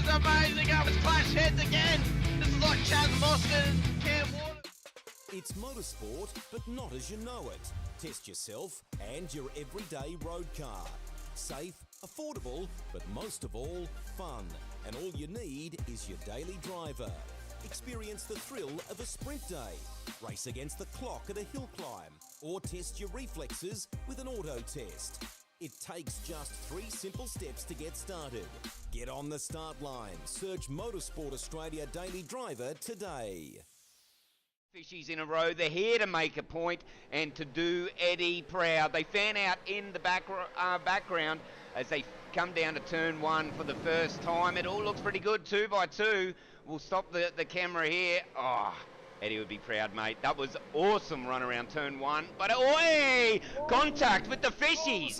amazing. Let's clash heads again. This is like Chaz Mostert and Cam Waters. It's motorsport, but not as you know it. Test yourself and your everyday road car. Safe, affordable, but most of all, fun. And all you need is your daily driver. Experience the thrill of a sprint day. Race against the clock at a hill climb. Or test your reflexes with an auto test. It takes just 3 simple steps to get started. Get on the start line. Search Motorsport Australia Daily Driver today. Fishies in a row. They're here to make a point and to do Eddie proud. They fan out in the background as they come down to turn 1 for the first time. It all looks pretty good, 2 by 2. We'll stop the camera here. Oh, Eddie would be proud, mate. That was awesome run around turn 1. But, oi! Contact with the fishies!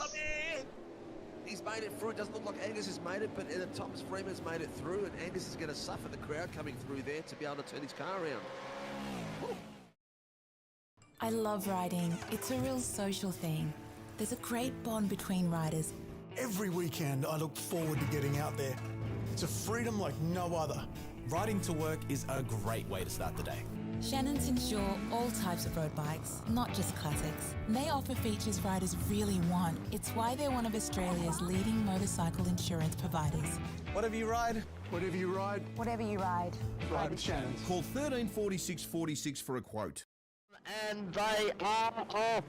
He's made it through. It doesn't look like Angus has made it, but Thomas Freeman's made it through, and Angus is going to suffer the crowd coming through there to be able to turn his car around. Woo. I love riding. It's a real social thing. There's a great bond between riders. Every weekend, I look forward to getting out there. It's a freedom like no other. Riding to work is a great way to start the day. Shannons insure all types of road bikes, not just classics. They offer features riders really want. It's why they're one of Australia's leading motorcycle insurance providers. Whatever you ride, whatever you ride, Whatever you ride, ride with Shannons. Call 134646 for a quote. And they are off.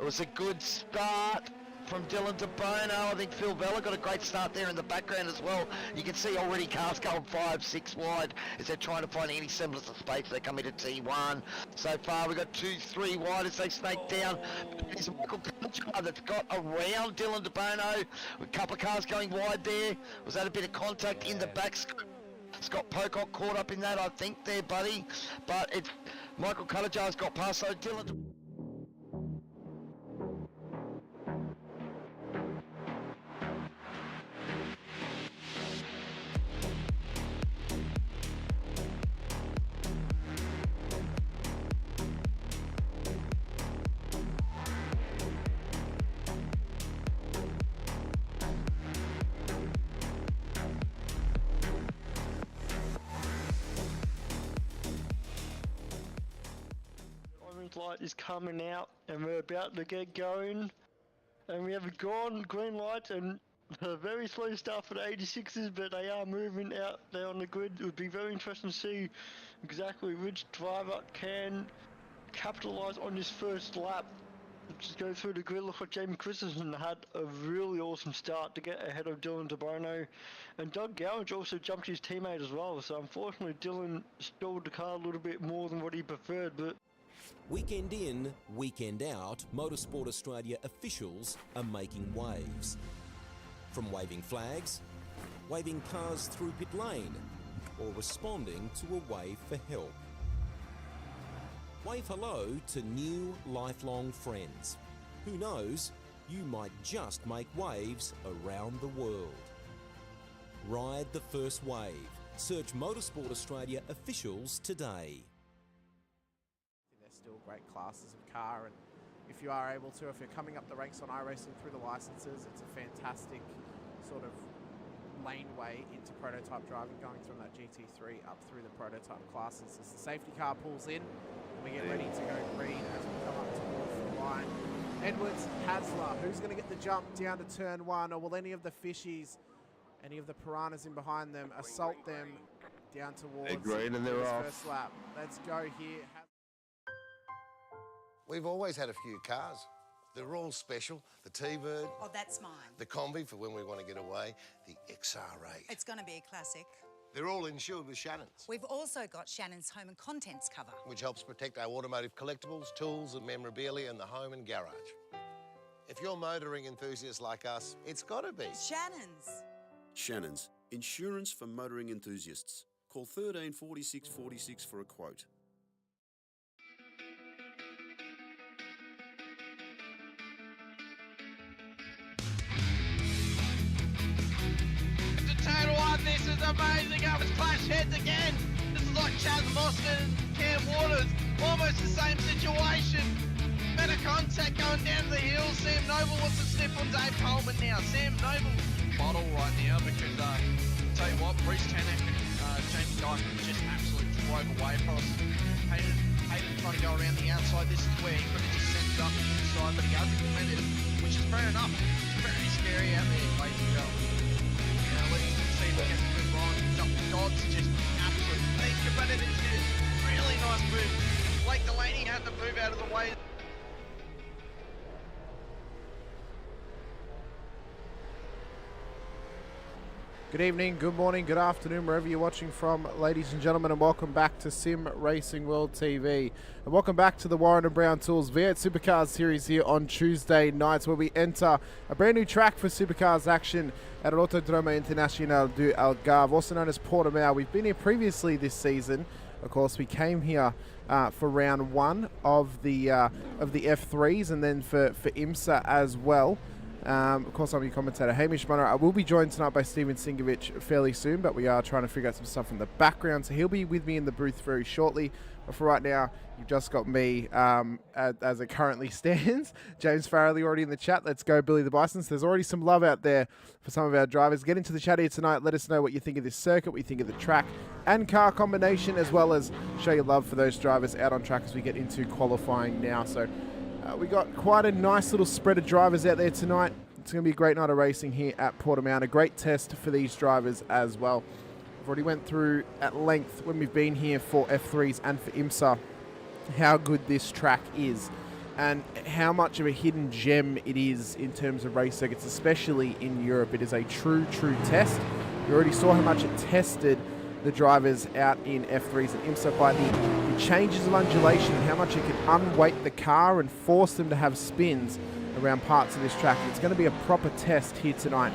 It was a good start from Dylan DeBono. I think Phil Vella got a great start there in the background as well. You can see already cars going 5, 6 wide as they're trying to find any semblance of space. They come into T1. So far we've got 2, 3 wide as they snake down. It's Michael Conchar that's got around Dylan DeBono. A couple of cars going wide there. Was that a bit of contact in the back? Scott Pocock caught up in that, I think, there, buddy. But it's Michael Cuttajar's got past, so Dylan... light is coming out and we're about to get going, and we have a green light and a very slow start for the 86s, but they are moving out there on the grid. It would be very interesting to see exactly which driver can capitalise on this first lap. Just go through the grid. Look like Jamie Christensen had a really awesome start to get ahead of Dylan DeBono, and Doug Gowage also jumped his teammate as well, so unfortunately Dylan stalled the car a little bit more than what he preferred. But Weekend in, weekend out, Motorsport Australia officials are making waves. From waving flags, waving cars through pit lane, or responding to a wave for help. Wave hello to new lifelong friends. Who knows, you might just make waves around the world. Ride the first wave. Search Motorsport Australia officials today. Still great classes of car, and if you are able to, if you're coming up the ranks on iRacing through the licenses, it's a fantastic sort of laneway into prototype driving, going from that GT3 up through the prototype classes. As the safety car pulls in and we get ready to go green as we come up towards the line. Edwards, Hasler, who's going to get the jump down to turn 1, or will any of the fishies, any of the piranhas in behind them, assault them down towards green and they're off. First lap? Let's go here. We've always had a few cars. They're all special. The T-Bird. Oh, that's mine. The Combi for when we want to get away. The XR8. It's going to be a classic. They're all insured with Shannons. We've also got Shannon's home and contents cover, which helps protect our automotive collectibles, tools and memorabilia in the home and garage. If you're motoring enthusiasts like us, it's got to be Shannon's. Shannon's, insurance for motoring enthusiasts. Call 134646 for a quote. This is amazing. Let's clash heads again. This is like Chaz Mostert and Cam Waters. Almost the same situation. Better contact going down the hill. Sam Noble wants to sniff on Dave Coleman now. Sam Noble bottle right now because tell you what, Bruce Tanek and Jamie Dyson just absolutely drove away from us. Hayden trying to go around the outside. This is where he could have just sent it up the inside, but he hasn't committed, which is fair enough. It's very scary out there, ladies and gentlemen. Let's see if we get the move on. Dodds just absolute thinker, but it is a really nice move. Blake Delaney had to move out of the way. Good evening, good morning, good afternoon, wherever you're watching from, ladies and gentlemen, and welcome back to Sim Racing World TV. And welcome back to the Warren & Brown Tools V8 Supercars series here on Tuesday nights, where we enter a brand new track for Supercars action at Autodromo Internacional do Algarve, also known as Portimao. We've been here previously this season. Of course, we came here for round one of the F3s, and then for IMSA as well. Of course, I'm your commentator, Hamish Munro. I will be joined tonight by Steve Sinkovic fairly soon, but we are trying to figure out some stuff in the background, so he'll be with me in the booth very shortly. But for right now, you've just got me as it currently stands. James Farrelly already in the chat. Let's go, Billy the Bison. There's already some love out there for some of our drivers. Get into the chat here tonight. Let us know what you think of this circuit, what you think of the track and car combination, as well as show your love for those drivers out on track as we get into qualifying now. So we got quite a nice little spread of drivers out there tonight. It's going to be a great night of racing here at Portimao, and a great test for these drivers as well. We've already went through at length when we've been here for F3s and for IMSA how good this track is and how much of a hidden gem it is in terms of race circuits, especially in Europe. It is a true test. You already saw how much it tested the drivers out in F3s and IMSA by the changes of undulation and how much it can unweight the car and force them to have spins around parts of this track. It's going to be a proper test here tonight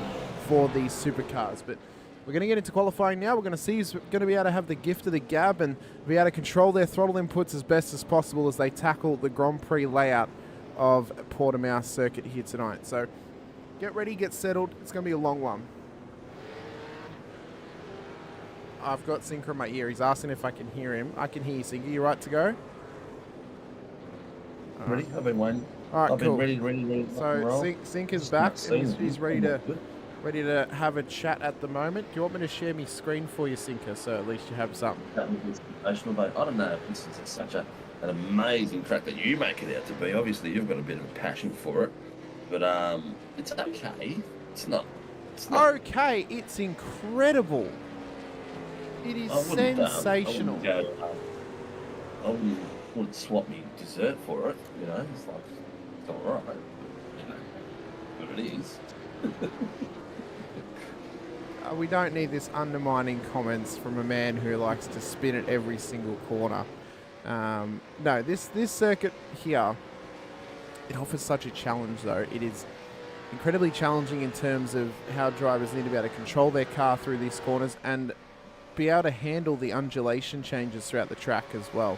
for these supercars. But we're going to get into qualifying now. We're going to see who's going to be able to have the gift of the gab and be able to control their throttle inputs as best as possible as they tackle the Grand Prix layout of Portimao circuit here tonight. So get ready, get settled. It's going to be a long one. I've got Sinker in my ear. He's asking if I can hear him. I can hear you, Sinker. You right to go? Ready? I've been waiting. All right, I've cool. been ready. So Sinker's back, and he's ready to have a chat at the moment. Do you want me to share my screen for you, Sinker, so at least you have something? That would be sensational, mate. I don't know if this is such an amazing track that you make it out to be. Obviously, you've got a bit of a passion for it, but it's okay. It's not okay. It's incredible. It is sensational. I wouldn't swap me dessert for it. You know, it's like it's all right. You know, but it is. We don't need this undermining comments from a man who likes to spin at every single corner. No, this circuit here, it offers such a challenge though. It is incredibly challenging in terms of how drivers need to be able to control their car through these corners and be able to handle the undulation changes throughout the track as well.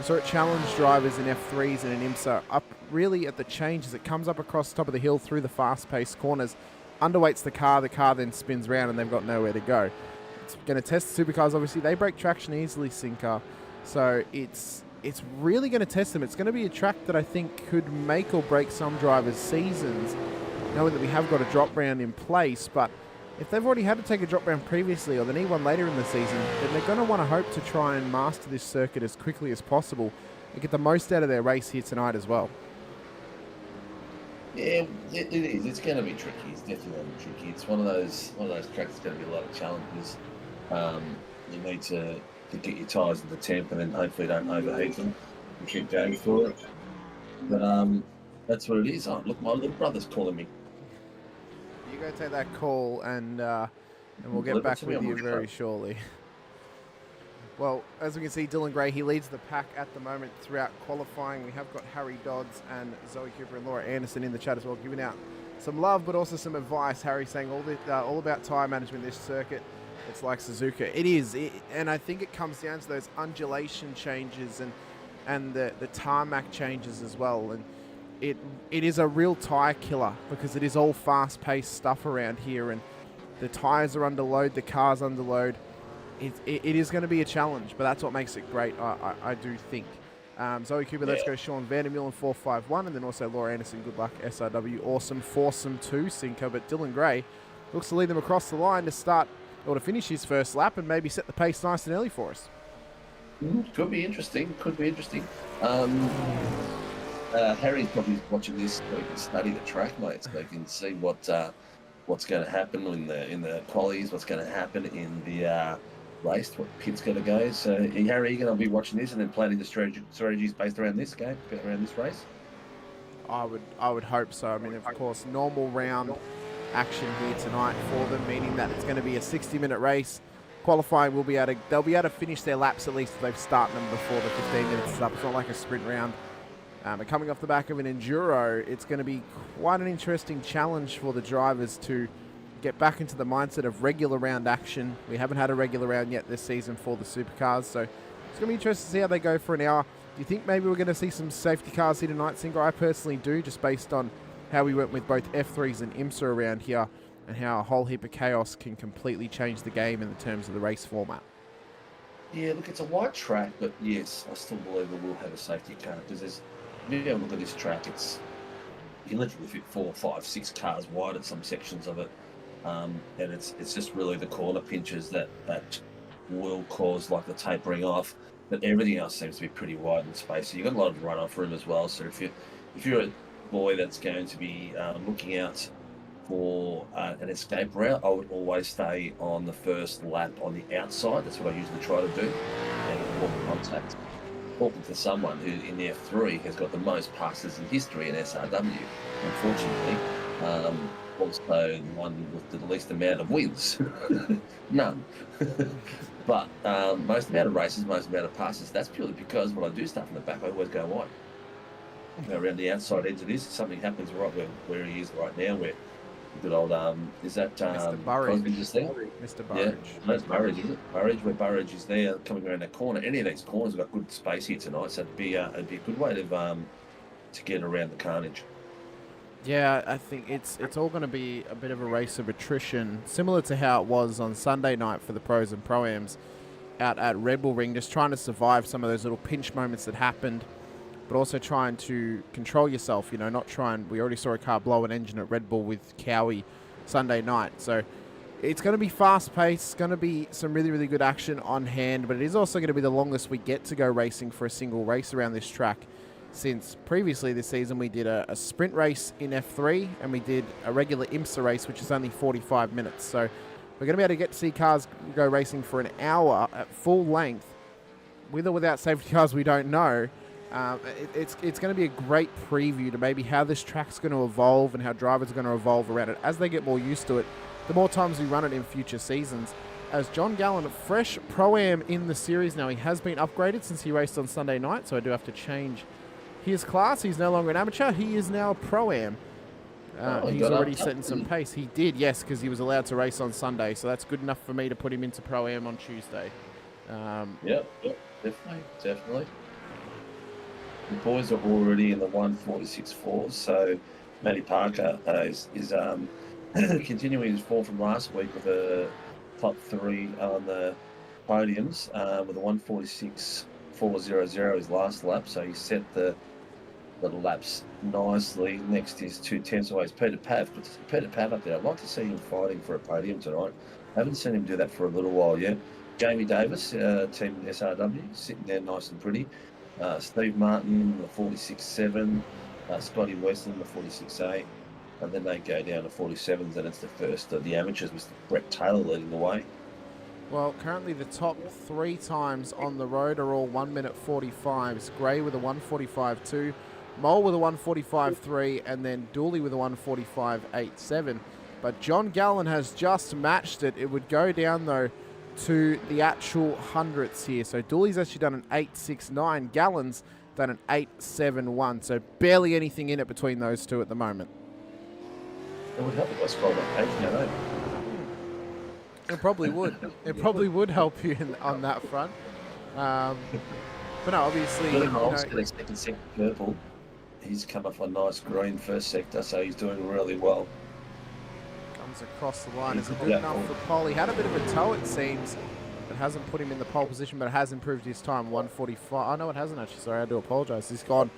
So it challenged drivers in F3s and in IMSA up really at the changes. It comes up across the top of the hill through the fast-paced corners, underweights the car then spins around and they've got nowhere to go. It's going to test the supercars, obviously. They break traction easily, Sinker. So it's really going to test them. It's going to be a track that I think could make or break some drivers' seasons, knowing that we have got a drop round in place, but if they've already had to take a drop round previously or they need one later in the season, then they're going to want to hope to try and master this circuit as quickly as possible and get the most out of their race here tonight as well. Yeah, it is. It's going to be tricky. It's definitely going to be tricky. It's one of those tracks that's going to be a lot of challenges. You need to get your tyres into temp and then hopefully don't overheat them and keep going for it. But that's what it is. Oh, look, my little brother's calling me. You go take that call and we'll get back with you very shortly. Well, as we can see, Dylan Gray, he leads the pack at the moment throughout qualifying. We have got Harry Dodds and Zoe Cooper and Laura Anderson in the chat as well, giving out some love but also some advice. Harry saying all about tyre management this circuit. It's like Suzuka. It is, and I think it comes down to those undulation changes and the tarmac changes as well. And it is a real tyre killer because it is all fast-paced stuff around here, and the tyres are under load, the car's under load. It is going to be a challenge, but that's what makes it great, I do think. Zoe Cooper, let's go Sean Vandermeulen 451, and then also Laura Anderson, good luck, SRW, awesome, foursome 2, Sinker. But Dylan Gray looks to lead them across the line to start or to finish his first lap and maybe set the pace nice and early for us. Could be interesting. Could be interesting. Harry's probably watching this so he can study the track, mate, so he can see what's going to happen in the qualies, what's going to happen in the race, what pit's going to go. So, Harry, you're going to be watching this and then planning the strategies based around this game, around this race? I would hope so. I mean, of course, normal round action here tonight for them, meaning that it's going to be a 60-minute race. Qualifying they'll be able to finish their laps at least if they've started them before the 15 minutes is up. It's not like a sprint round. But coming off the back of an enduro, it's going to be quite an interesting challenge for the drivers to get back into the mindset of regular round action. We haven't had a regular round yet this season for the supercars, so it's going to be interesting to see how they go for an hour. Do you think maybe we're going to see some safety cars here tonight, Singer? I personally do, just based on how we went with both F3s and IMSA around here and how a whole heap of chaos can completely change the game in the terms of the race format. Yeah, look, it's a wide track, but yes, I still believe it will have a safety car because if you have a look at this track, you can literally fit 4, 5, 6 cars wide at some sections of it, and it's just really the corner pinches that will cause like the tapering off. But everything else seems to be pretty wide in space. So you've got a lot of runoff room as well. So if you're a boy that's going to be looking out for an escape route, I would always stay on the first lap on the outside. That's what I usually try to do, and avoid contact. Talking to someone who in the F3 has got the most passes in history in SRW, unfortunately. Also the one with the least amount of wins. None. But most amount of races, most amount of passes, that's purely because when I do stuff in the back, I always go wide. Around the outside edge of this, something happens right where he is right now, where good old, is that Mr. Burridge. Just there? Mr. Burridge. Yeah, that's Burridge, is it? Burridge, where Burridge is there, coming around that corner. Any of these corners have got good space here tonight, so it'd be a good way to get around the carnage. Yeah, I think it's all going to be a bit of a race of attrition, similar to how it was on Sunday night for the pros and pro-ams out at Red Bull Ring, just trying to survive some of those little pinch moments that happened, but also trying to control yourself, we already saw a car blow an engine at Red Bull with Cowie Sunday night, so it's going to be fast-paced, going to be some really, really good action on hand, but it is also going to be the longest we get to go racing for a single race around this track, since previously this season we did a sprint race in F3 and we did a regular IMSA race, which is only 45 minutes. So we're going to be able to get to see cars go racing for an hour at full length, with or without safety cars, we don't know. It's going to be a great preview to maybe how this track's going to evolve and how drivers are going to evolve around it as they get more used to it, the more times we run it in future seasons. As John Gallen, fresh Pro-Am in the series now. He has been upgraded since he raced on Sunday night, so I do have to change his class. He's no longer an amateur. He is now a Pro-Am. He's already setting some pace. He did, yes, because he was allowed to race on Sunday, so that's good enough for me to put him into Pro-Am on Tuesday. Yep, definitely. The boys are already in the 146.4, so Matty Parker is continuing his form from last week with a top 3 on the podiums with a 146.400 his last lap, so he set the laps nicely. Next is 2 tenths away is Peter Pav. But Peter Pav up there, I'd like to see him fighting for a podium tonight. I haven't seen him do that for a little while yet. Jamie Davis, team SRW, sitting there nice and pretty. Steve Martin, the 46.7. Scotty Weston, the 46.8. And then they go down to 47s, and it's the first of the amateurs with Brett Taylor leading the way. Well, currently the top 3 times on the road are all 1 minute 45s. Gray with a 145.2, Mole with a 145.3, and then Dooley with a 145.87. But John Gallen has just matched it. It would go down, though, to the actual hundredths here. So Dooley's actually done an 8.69. Gallen's done an 8.71. So barely anything in it between those two at the moment. It would help if I scrolled that page now, though. It probably would. It probably would help you on that front. But no, obviously, second sector purple. He's come off a nice green first sector, so he's doing really well. Comes across the line. Is it good enough for pole? He had a bit of a toe, it seems. It hasn't put him in the pole position, but it has improved his time. 145. Oh, no, it hasn't actually. Sorry, I do apologise. He's gone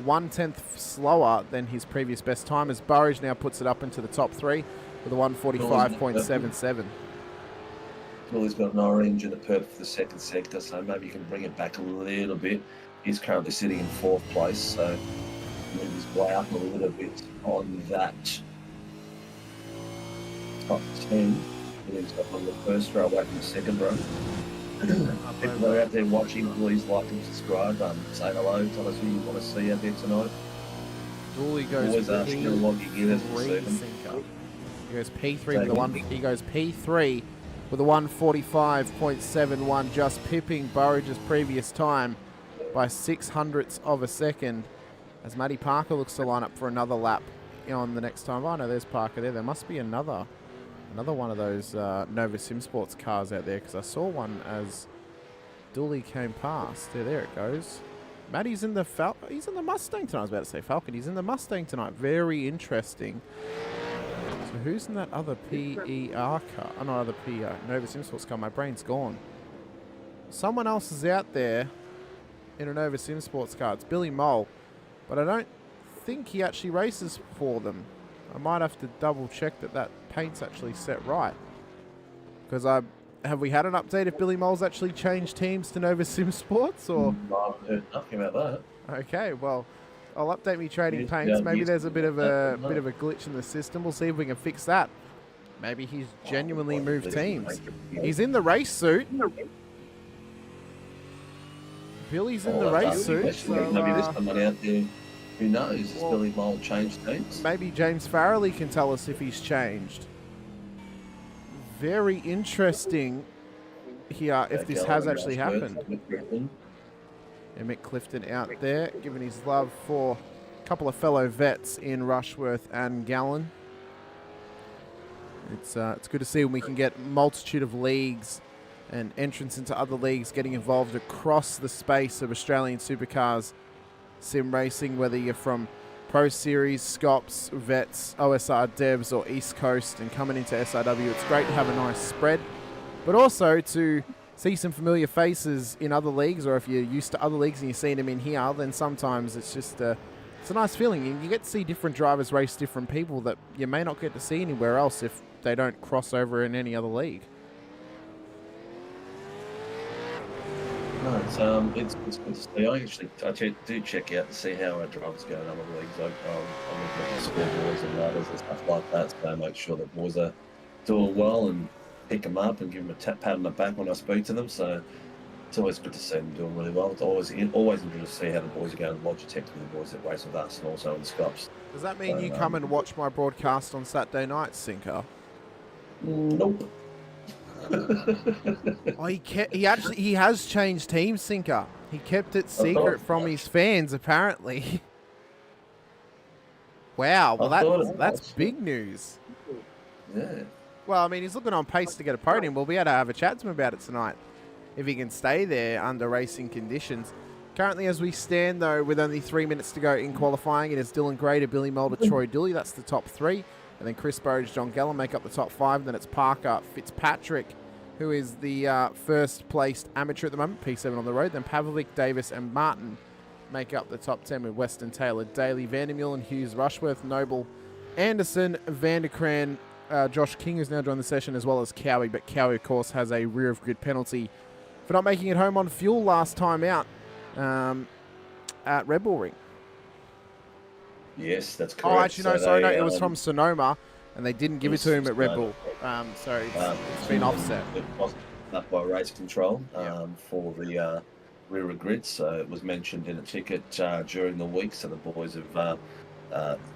1/10 slower than his previous best time, as Burridge now puts it up into the top 3 with a 145.77. Billy's got an orange and a purple for the second sector, so maybe you can bring it back a little bit. He's currently sitting in 4th place, so move his way up a little bit on that top 10. Billy's got on the first row, away from the second row. People that are out there watching, please like and subscribe. Say hello, tell us who you want to see out there tonight. Dooley goes Always asking to log in as we see them. He goes P3 with the one. He goes P3 with a 1:45.71, just pipping Burridge's previous time by 600ths of a second. As Matty Parker looks to line up for another lap on the next time. Oh no, there's Parker there. There must be another one of those Nova Sim Sports cars out there, because I saw one as Dooley came past. There it goes. Matty's in the he's in the Mustang tonight. I was about to say Falcon. He's in the Mustang tonight. Very interesting. So who's in that other PER car? Oh, no, other PER. Nova Sim Sports car. My brain's gone. Someone else is out there in a Nova Sim Sports car. It's Billy Mole. But I don't think he actually races for them. I might have to double check that paint's actually set right. Because have we had an update if Billy Mole's actually changed teams to Nova Sim Sports? Or? No, I've heard nothing about that. Okay, well, I'll update me trading paints. Maybe there's a bit of a glitch in the system. We'll see if we can fix that. Maybe he's genuinely moved teams. He's in the race suit. Billy's in the race suit. So, maybe there's someone out there who knows. Has Billy Mole changed teams? Maybe James Farrelly can tell us if he's changed. Very interesting here if this has actually happened. And Mick Clifton out there, giving his love for a couple of fellow vets in Rushworth and Gallen. It's good to see when we can get multitude of leagues and entrance into other leagues getting involved across the space of Australian supercars sim racing, whether you're from Pro Series, Scops, Vets, OSR Devs or East Coast and coming into SRW. It's great to have a nice spread, but also to see some familiar faces in other leagues, or if you're used to other leagues and you're seeing them in here, then sometimes it's just it's a nice feeling. You get to see different drivers race different people that you may not get to see anywhere else if they don't cross over in any other league. No, it's good to see. I do check out to see how our drivers go in other leagues. I'm looking at the scoreboards and ladders and stuff like that, so I make sure that boys are doing well and pick them up and give them a pat on the back when I speak to them. So it's always good to see them doing really well. It's always interesting to see how the boys are going to Logitech with the boys that race with us and also in the Scops. Does that mean you come and watch my broadcast on Saturday nights, Sinker? Nope. He has changed teams, Sinker. He kept it secret from his fans, apparently. Wow, well that's big news. Yeah. Well, I mean, he's looking on pace to get a podium. We'll be able to have a chat to him about it tonight, if he can stay there under racing conditions. Currently, as we stand, though, with only 3 minutes to go in qualifying, it is Dylan Gray to Billy Mulder, Troy Dooley. That's the top three. And then Chris Burridge, John Gallen make up the top five. Then it's Parker Fitzpatrick, who is the first-placed amateur at the moment, P7 on the road. Then Pavlovic, Davis, and Martin make up the top 10 with Weston, Taylor, Daly, Vandermeulen, Hughes, Rushworth, Noble, Anderson, Vanderkran, Josh King, who's now joined the session, as well as Cowie. But Cowie, of course, has a rear of grid penalty for not making it home on fuel last time out at Red Bull Ring. Yes, that's correct. Oh, actually, no, sorry, no, it was from Sonoma, and they didn't give it to him at Red Bull. So it's been offset. Up by race control for the rear of grid, so it was mentioned in a ticket during the week, so the boys have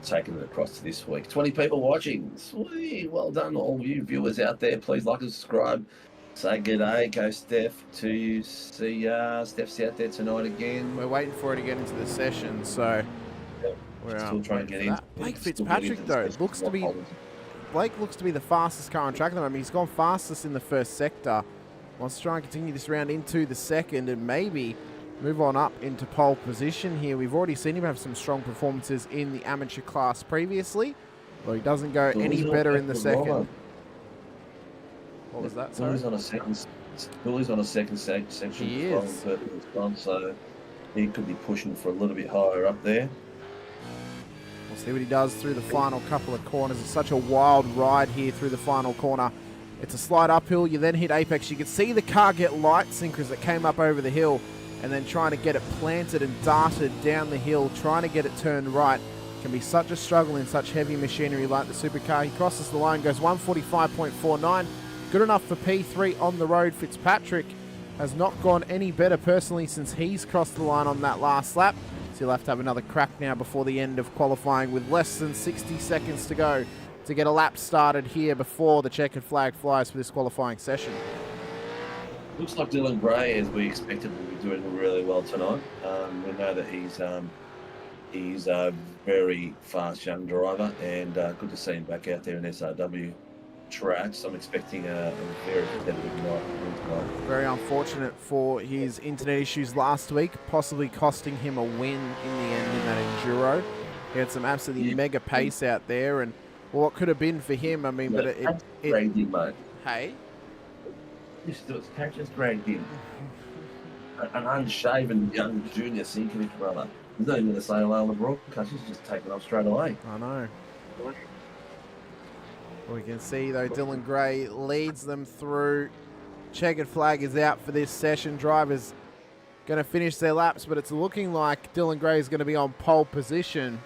taken it across to this week. 20 people watching. Sweet, well done, all you viewers out there. Please like and subscribe. Say good day, go Steph, to see Steph's out there tonight again. We're waiting for her to get into the session, so we're still trying to get in. Blake Fitzpatrick, though, Blake looks to be the fastest car on track at the moment. He's gone fastest in the first sector. Wants to try and continue this round into the second and maybe move on up into pole position here. We've already seen him have some strong performances in the amateur class previously, though he doesn't go any better in the second. What was that? Billy's on a second section. He is. So he could be pushing for a little bit higher up there. We'll see what he does through the final couple of corners. It's such a wild ride here through the final corner It's a slight uphill. You then hit apex. You can see the car get light sinkers that came up over the hill and then trying to get it planted and darted down the hill, trying to get it turned right. Can be such a struggle in such heavy machinery like the Supercar. He crosses the line, goes 145.49. Good enough for P3 on the road. Fitzpatrick has not gone any better personally since he's crossed the line on that last lap. So he'll have to have another crack now before the end of qualifying with less than 60 seconds to go to get a lap started here before the checkered flag flies for this qualifying session. Looks like Dylan Gray, as we expected, will be doing really well tonight. We know that he's a very fast young driver, and good to see him back out there in SRW tracks. I'm expecting a very competitive night tonight. Very unfortunate for his internet issues last week, possibly costing him a win in the end in that enduro. He had some absolutely mega pace out there, and what could have been for him, I mean, but it dragged him, mate. Hey? Just dragged him. An unshaven young junior Sinkovic brother. He's not even going to say hello on the broadcast. He's just taken off straight away. I know. We can see, though, Dylan Gray leads them through. Checkered flag is out for this session. Drivers going to finish their laps, but it's looking like Dylan Gray is going to be on pole position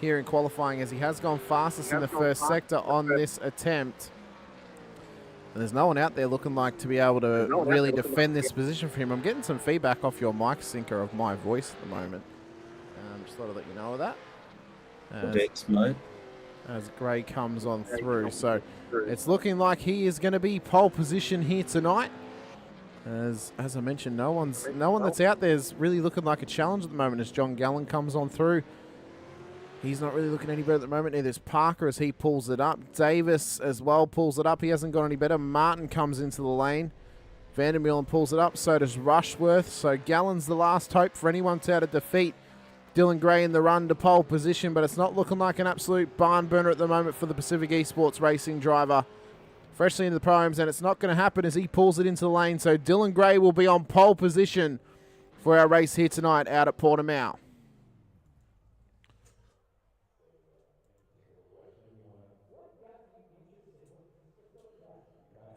here in qualifying, as he has gone fastest in the first sector on this attempt. And there's no one out there looking like to be able to really defend this position for him. I'm getting some feedback off your mic syncer of my voice at the moment. Just thought I'd let you know of that. Thanks, mate. As Gray comes on through. So it's looking like he is going to be pole position here tonight. As I mentioned, no one that's out there is really looking like a challenge at the moment as John Gallen comes on through. He's not really looking any better at the moment. Neither is Parker as he pulls it up. Davis as well pulls it up. He hasn't got any better. Martin comes into the lane. Vandermeulen pulls it up. So does Rushworth. So Gallen's the last hope for anyone to defeat Dylan Gray in the run to pole position, but it's not looking like an absolute barn burner at the moment for the Pacific Esports Racing driver. Freshly into the Pro-Ams, and it's not going to happen as he pulls it into the lane. So Dylan Gray will be on pole position for our race here tonight out at Portimao.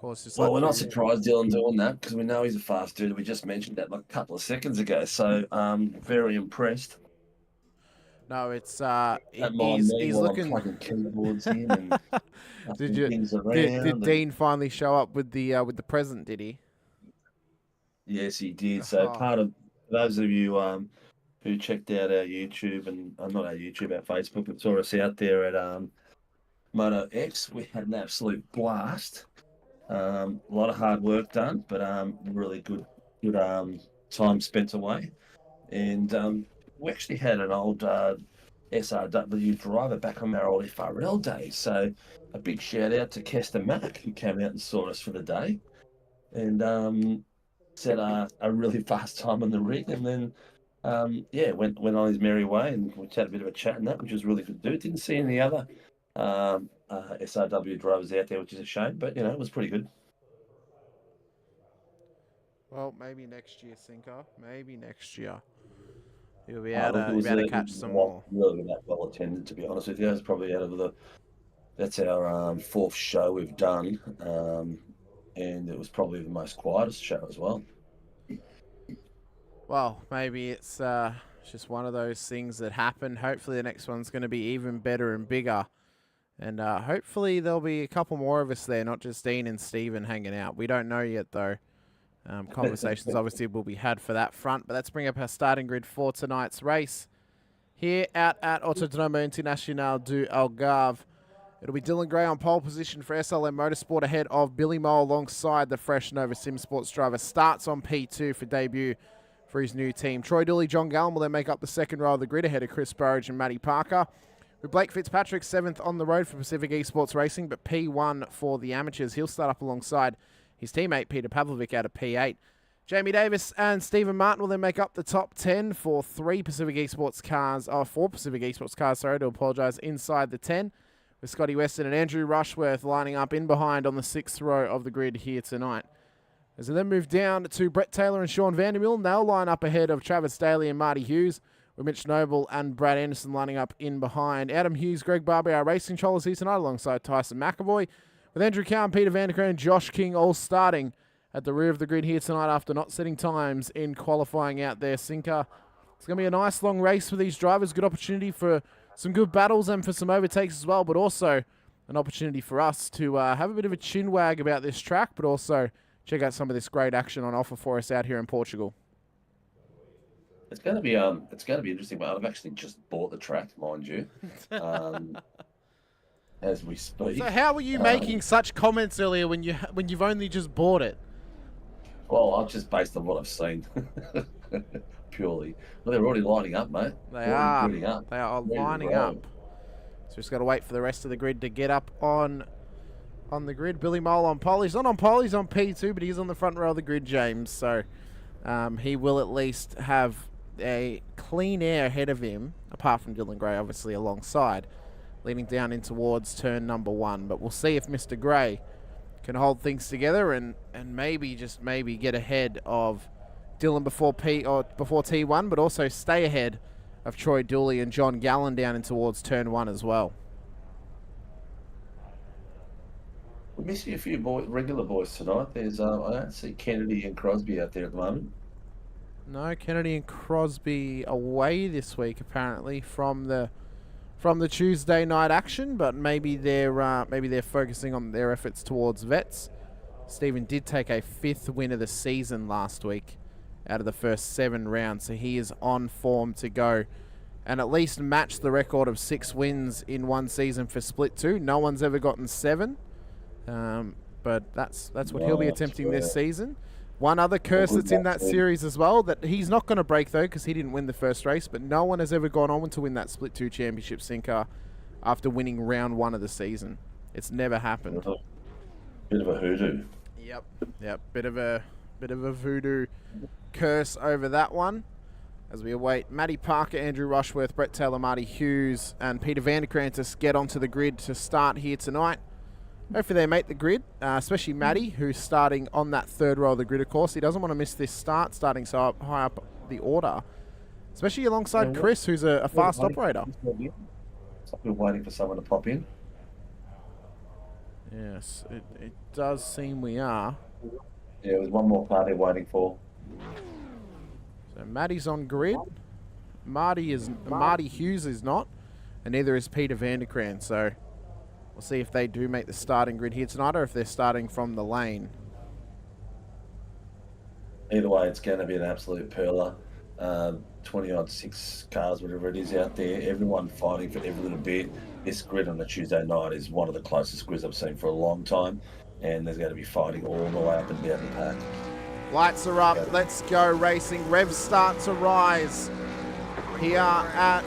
Well, we're not surprised Dylan doing that because we know he's a fast dude. We just mentioned that like a couple of seconds ago. So very impressed. No, it's he's looking. Plugging keyboards in and did Dean finally show up with the present? Did he? Yes, he did. So part of those of you who checked out our YouTube and not our YouTube, our Facebook, but saw us out there at Moto X, we had an absolute blast. A lot of hard work done, but really good time spent away. And we actually had an old SRW driver back on our old FRL days. So a big shout out to Kester Mack, who came out and saw us for the day and set a really fast time on the rig. And then, went on his merry way, and we had a bit of a chat and that, which was really good to do. Didn't see any other SRW drivers out there, which is a shame, but it was pretty good. Well, maybe next year, Sinker. Maybe next year you'll be able to catch some more. Really that well attended, to be honest with you. It's probably that's our fourth show we've done, and it was probably the most quietest show as well. Well, maybe it's just one of those things that happen. Hopefully the next one's going to be even better and bigger. And hopefully there'll be a couple more of us there, not just Dean and Steven hanging out. We don't know yet, though. Conversations obviously will be had for that front. But let's bring up our starting grid for tonight's race. Here out at Autodromo Internacional do Algarve. It'll be Dylan Gray on pole position for SLM Motorsport ahead of Billy Moe alongside the fresh Nova Sim Sports driver. Starts on P2 for debut for his new team. Troy Dooley, John Gallen will then make up the second row of the grid ahead of Chris Burridge and Matty Parker. With Blake Fitzpatrick 7th on the road for Pacific Esports Racing, but P1 for the amateurs. He'll start up alongside his teammate Peter Pavlovic out of P8. Jamie Davis and Stephen Martin will then make up the top 10 for four Pacific Esports cars, inside the 10. With Scotty Weston and Andrew Rushworth lining up in behind on the 6th row of the grid here tonight. As we then move down to Brett Taylor and Sean Vandermeulen, they'll line up ahead of Travis Daly and Marty Hughes, with Mitch Noble and Brad Anderson lining up in behind. Adam Hughes, Greg Barber, our racing controllers here tonight alongside Tyson McAvoy. with Andrew Cowan, Peter Vanderkrant, and Josh King all starting at the rear of the grid here tonight after not setting times in qualifying out there. Sinker, it's going to be a nice long race for these drivers. Good opportunity for some good battles and for some overtakes as well, but also an opportunity for us to have a bit of a chin wag about this track, but also check out some of this great action on offer for us out here in Portugal. It's going to be interesting. I've actually just bought the track, mind you, as we speak. So how were you making such comments earlier when you've only just bought it? Well, I'm just based on what I've seen, purely. Well, they're already lining up, mate. They are lining up. So just got to wait for the rest of the grid to get up on the grid. Billy Mole on pole. He's not on pole. He's on P2, but he's on the front row of the grid, James. So he will at least have a clean air ahead of him, apart from Dylan Gray, obviously, alongside, leading down in towards turn number 1. But we'll see if Mr. Gray can hold things together and maybe, just maybe, get ahead of Dylan before T1, but also stay ahead of Troy Dooley and John Gallen down in towards turn 1 as well. We're missing a few regular boys tonight. There's I don't see Kennedy and Crosby out there at the moment. No, Kennedy and Crosby away this week apparently from the Tuesday night action, but maybe they're focusing on their efforts towards vets. Stephen did take a 5th win of the season last week out of the first 7 rounds, so he is on form to go and at least match the record of 6 wins in one season for Split 2. No one's ever gotten 7, but that's what he'll be attempting this season. One other curse that's in that series as well that he's not going to break, though, because he didn't win the first race, but no one has ever gone on to win that Split 2 championship, Sinker, after winning round 1 of the season. It's never happened. Bit of a hoodoo. Yep. Bit of a voodoo curse over that one. As we await Matty Parker, Andrew Rushworth, Brett Taylor, Marty Hughes, and Peter Vanderkrant to get onto the grid to start here tonight. Hopefully they make the grid, especially Matty, who's starting on that 3rd row of the grid, of course. He doesn't want to miss this start, starting so high up the order, especially alongside Chris, who's a fast operator. We're waiting for someone to pop in. Yes, it does seem we are. Yeah, there's one more car they're waiting for. So Matty's on grid. Marty Hughes is not, and neither is Peter Vanderkrant. So we'll see if they do make the starting grid here tonight or if they're starting from the lane. Either way, it's going to be an absolute perler. 20-odd 6 cars, whatever it is out there. Everyone fighting for every little bit. This grid on a Tuesday night is one of the closest grids I've seen for a long time. And there's going to be fighting all the way up and down the pack. Lights are up. Let's go racing. Revs start to rise here at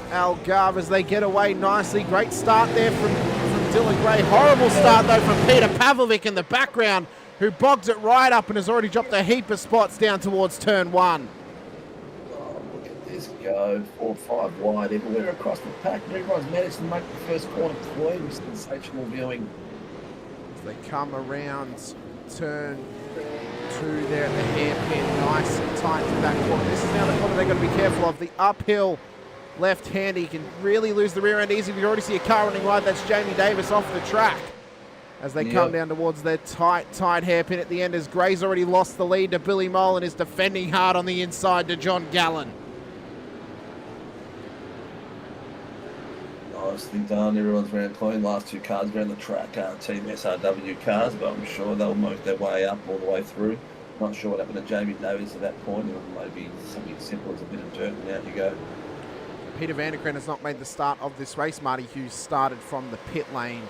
Algarve as they get away nicely. Great start there from Dylan Gray. Horrible start, though, from Peter Pavlovic in the background, who bogs it right up and has already dropped a heap of spots down towards turn 1. Oh, look at this go. 4 or 5 wide everywhere across the pack. Everyone's managed to make the first corner clean. Sensational viewing. As they come around turn 2 there at the hairpin, nice and tight to that corner. This is now the corner they've got to be careful of. The uphill left hand, he can really lose the rear end easy. We already see a car running wide. That's Jamie Davis off the track as they come down towards their tight hairpin at the end, as Gray's already lost the lead to Billy Mole and is defending hard on the inside to John Gallen. Nicely done. Everyone's ran clean. Last 2 cars around the track, Team SRW cars, but I'm sure they'll make their way up all the way through. Not sure what happened to Jamie Davis at that point. Maybe something simple as a bit of dirt and out you go. Peter Vanderkrant has not made the start of this race. Marty Hughes started from the pit lane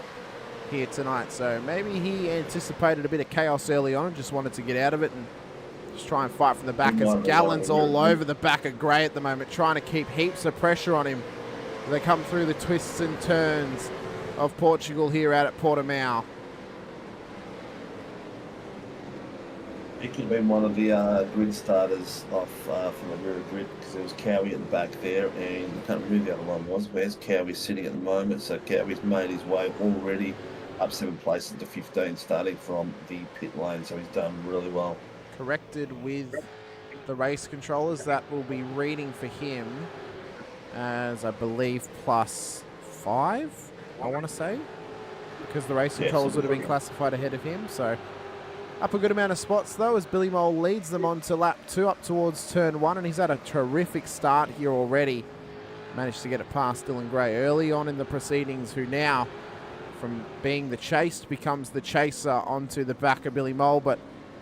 here tonight, so maybe he anticipated a bit of chaos early on and just wanted to get out of it and just try and fight from the back, as Gallen's all over the back of Gray at the moment, trying to keep heaps of pressure on him. They come through the twists and turns of Portugal here out at Portimao. It could have been one of the grid starters off from the rear grid, because there was Cowie at the back there, and I can't remember who the other one was. Where's Cowie sitting at the moment? So Cowie's made his way already up 7 places to 15, starting from the pit lane, so he's done really well. Corrected with the race controllers, that will be reading for him as, I believe, +5, I want to say. because the race Yeah, controllers would have been Supercar. classified ahead of him. So up a good amount of spots, though, as Billy Mole leads them on to lap 2 up towards turn 1, and he's had a terrific start here already. Managed to get it past Dylan Gray early on in the proceedings, who now, from being the chased, becomes the chaser onto the back of Billy Mole, but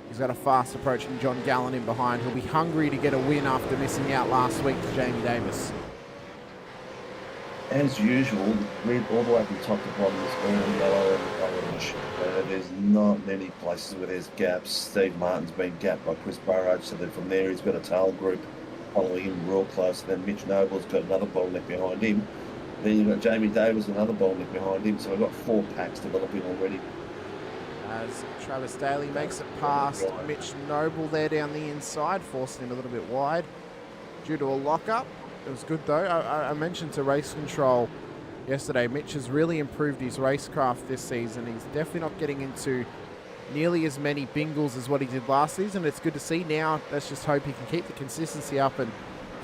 he's got a fast approaching John Gallen in behind. He'll be hungry to get a win after missing out last week to Jamie Davis. As usual, red all the way from top to bottom is all yellow and orange. There's not many places where there's gaps. Steve Martin's been gapped by Chris Burrage, so then from there he's got a tail group following him real close. And then Mitch Noble's got another bottleneck behind him. Then you've got Jamie Davis, another bottleneck behind him. So we've got 4 packs developing already. As Travis Daly makes it past Mitch Noble there down the inside, forcing him a little bit wide due to a lockup. It was good though. I mentioned to Race Control yesterday, Mitch has really improved his racecraft this season. He's definitely not getting into nearly as many bingles as what he did last season. It's good to see now. Let's just hope he can keep the consistency up and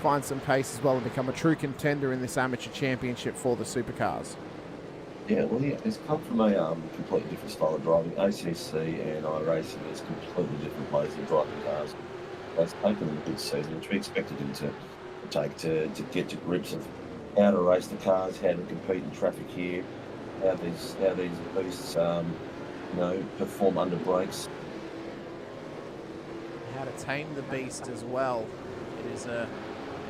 find some pace as well and become a true contender in this amateur championship for the Supercars. Yeah, well, yeah, it's come from a completely different style of driving. ACC and iRacing is completely different ways of driving cars. It's taken a good season, which we expected him to take to get to grips of how to race the cars, how to compete in traffic here, how these beasts perform under brakes. How to tame the beast as well. It is an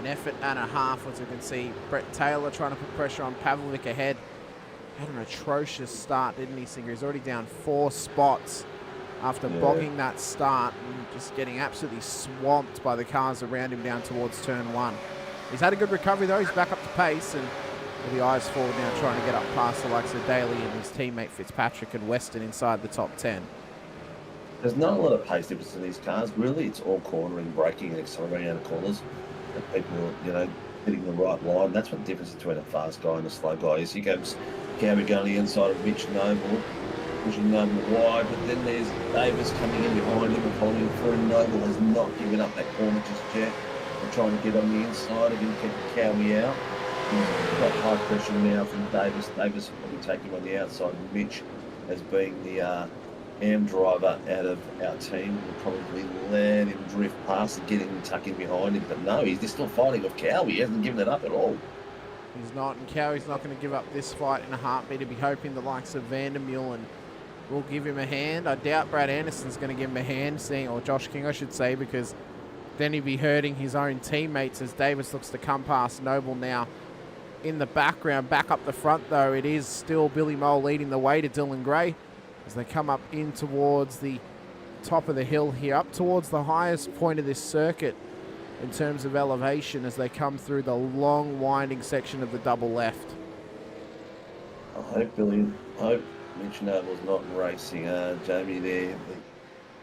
effort and a half, as you can see. Brett Taylor trying to put pressure on Pavlovic ahead. Had an atrocious start, didn't he, Singer? He's already down 4 spots after bogging that start and just getting absolutely swamped by the cars around him down towards turn 1. He's had a good recovery though. He's back up to pace and with the eyes forward now trying to get up past the likes of Daly and his teammate Fitzpatrick and Weston inside the top 10. There's not a lot of pace difference in these cars. Really, it's all cornering, braking and accelerating out of corners. And people, hitting the right line. That's what the difference between a fast guy and a slow guy is. Here comes Cowie going the inside of Mitch Noble, pushing Noble wide, but then there's Davis coming in behind him and following him through. Noble has not given up that corner just yet. They're trying to get on the inside of him, keep Cowie out. He's got high pressure now from Davis. Davis will probably take him on the outside. Mitch, as being the AM driver out of our team, will probably let him drift past and get him and tuck him behind him. But no, he's still fighting with Cowie. He hasn't given it up at all. He's not, and Cowie's not going to give up this fight in a heartbeat. He'll be hoping the likes of Vandermeulen will give him a hand. I doubt Brad Anderson's going to give him a hand, or Josh King, I should say, because then he'd be hurting his own teammates as Davis looks to come past Noble now. In the background, back up the front though, it is still Billy Mole leading the way to Dylan Gray as they come up in towards the top of the hill here, up towards the highest point of this circuit in terms of elevation as they come through the long winding section of the double left. I hope Mitch Noble's not racing Jamie there.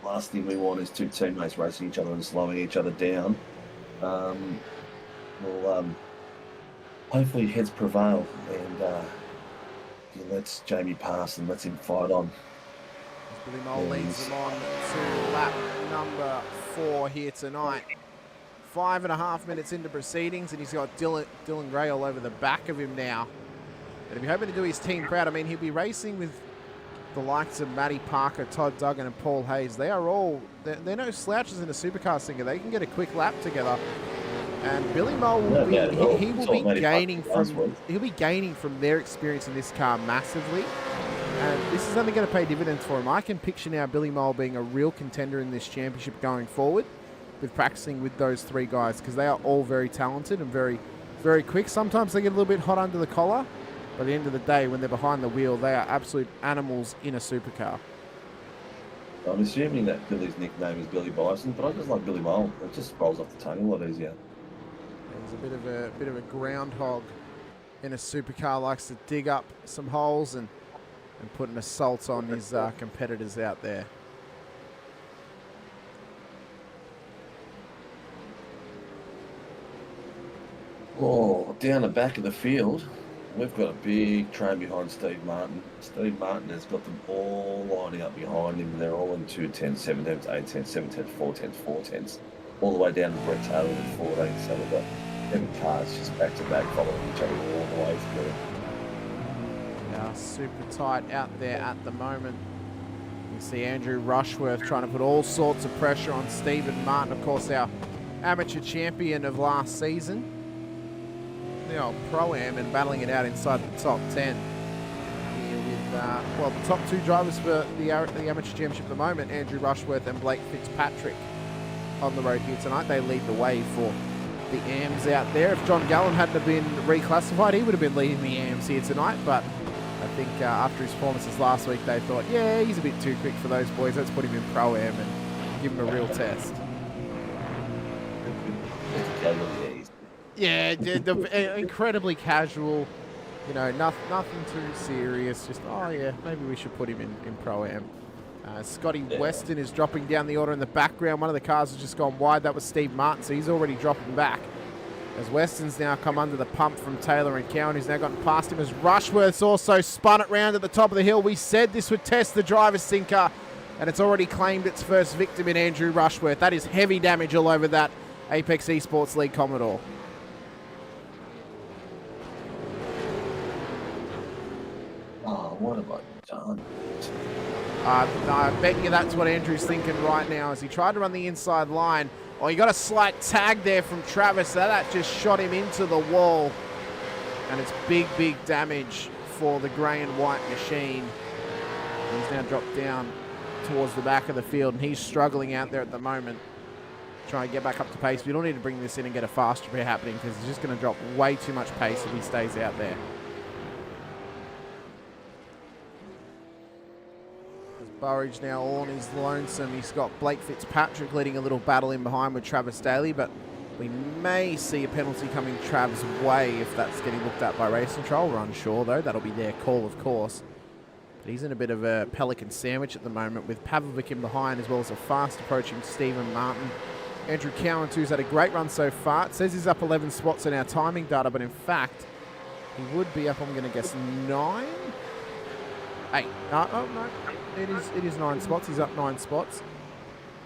The last thing we want is 2 teammates racing each other and slowing each other down. Hopefully heads prevail and he lets Jamie pass and lets him fight on. Billy Mole leads them on to lap number 4 here tonight. 5.5 minutes into proceedings, and he's got Dylan Gray all over the back of him now. And he'll be hoping to do his team proud. I mean, he'll be racing with the likes of Matty Parker, Todd Duggan, and Paul Hayes. They are all, they're no slouches in a supercar singer. They can get a quick lap together. And Billy Mole will be gaining from their experience in this car massively. And this is only going to pay dividends for him. I can picture now Billy Mole being a real contender in this championship going forward with practicing with those 3 guys, because they are all very talented and very, very quick. Sometimes they get a little bit hot under the collar, but at the end of the day, when they're behind the wheel, they are absolute animals in a supercar. I'm assuming that Billy's nickname is Billy Bison, but I just like Billy Mole. It just rolls off the tongue a lot easier. He's a bit of a groundhog in a supercar, likes to dig up some holes and put an assault on his competitors out there. Oh, down the back of the field, we've got a big train behind Steve Martin. Steve Martin has got them all lining up behind him. They're all in 210s, 710s, 810s, 710s, 410s, 410s, all the way down to Brett Taylor with 14. So we've got 7 cars just back to back following each other all the way through. super tight out there at the moment. You see Andrew Rushworth trying to put all sorts of pressure on Stephen Martin, of course, our amateur champion of last season. The old Pro-Am, and battling it out inside the top 10. Here with, well, the top 2 drivers for the amateur championship at the moment, Andrew Rushworth and Blake Fitzpatrick on the road here tonight. They lead the way for the AMs out there. If John Gallen hadn't have been reclassified, he would have been leading the AMs here tonight, but I think after his performances last week, they thought, yeah, he's a bit too quick for those boys. Let's put him in Pro-Am and give him a real test. Yeah, incredibly casual. You know, nothing too serious. Just, oh yeah, maybe we should put him in Pro-Am. Scotty Weston is dropping down the order in the background. One of the cars has just gone wide. That was Steve Martin, so he's already dropping back. As Weston's now come under the pump from Taylor and Cowan, who's now gotten past him. As Rushworth's also spun it round at the top of the hill. We said this would test the driver's sinker, and it's already claimed its first victim in Andrew Rushworth. That is heavy damage all over that Apex Esports League Commodore. Oh, what have I done? I bet you that's what Andrew's thinking right now as he tried to run the inside line. Oh, he got a slight tag there from Travis. That just shot him into the wall. And it's big, big damage for the grey and white machine. He's now dropped down towards the back of the field, and he's struggling out there at the moment. Trying to get back up to pace. We don't need to bring this in and get a fast repair happening because he's just going to drop way too much pace if he stays out there. Burridge now all on his lonesome. He's got Blake Fitzpatrick leading a little battle in behind with Travis Daly, but we may see a penalty coming Trav's way if that's getting looked at by Race Control. We're unsure though. That'll be their call, of course. But he's in a bit of a pelican sandwich at the moment with Pavlovic in behind as well as a fast approaching Stephen Martin. Andrew Cowan too's had a great run so far. It says he's up 11 spots in our timing data, but in fact, he would be up, I'm going to guess, 9? 8. No. It is 9 spots. He's up 9 spots.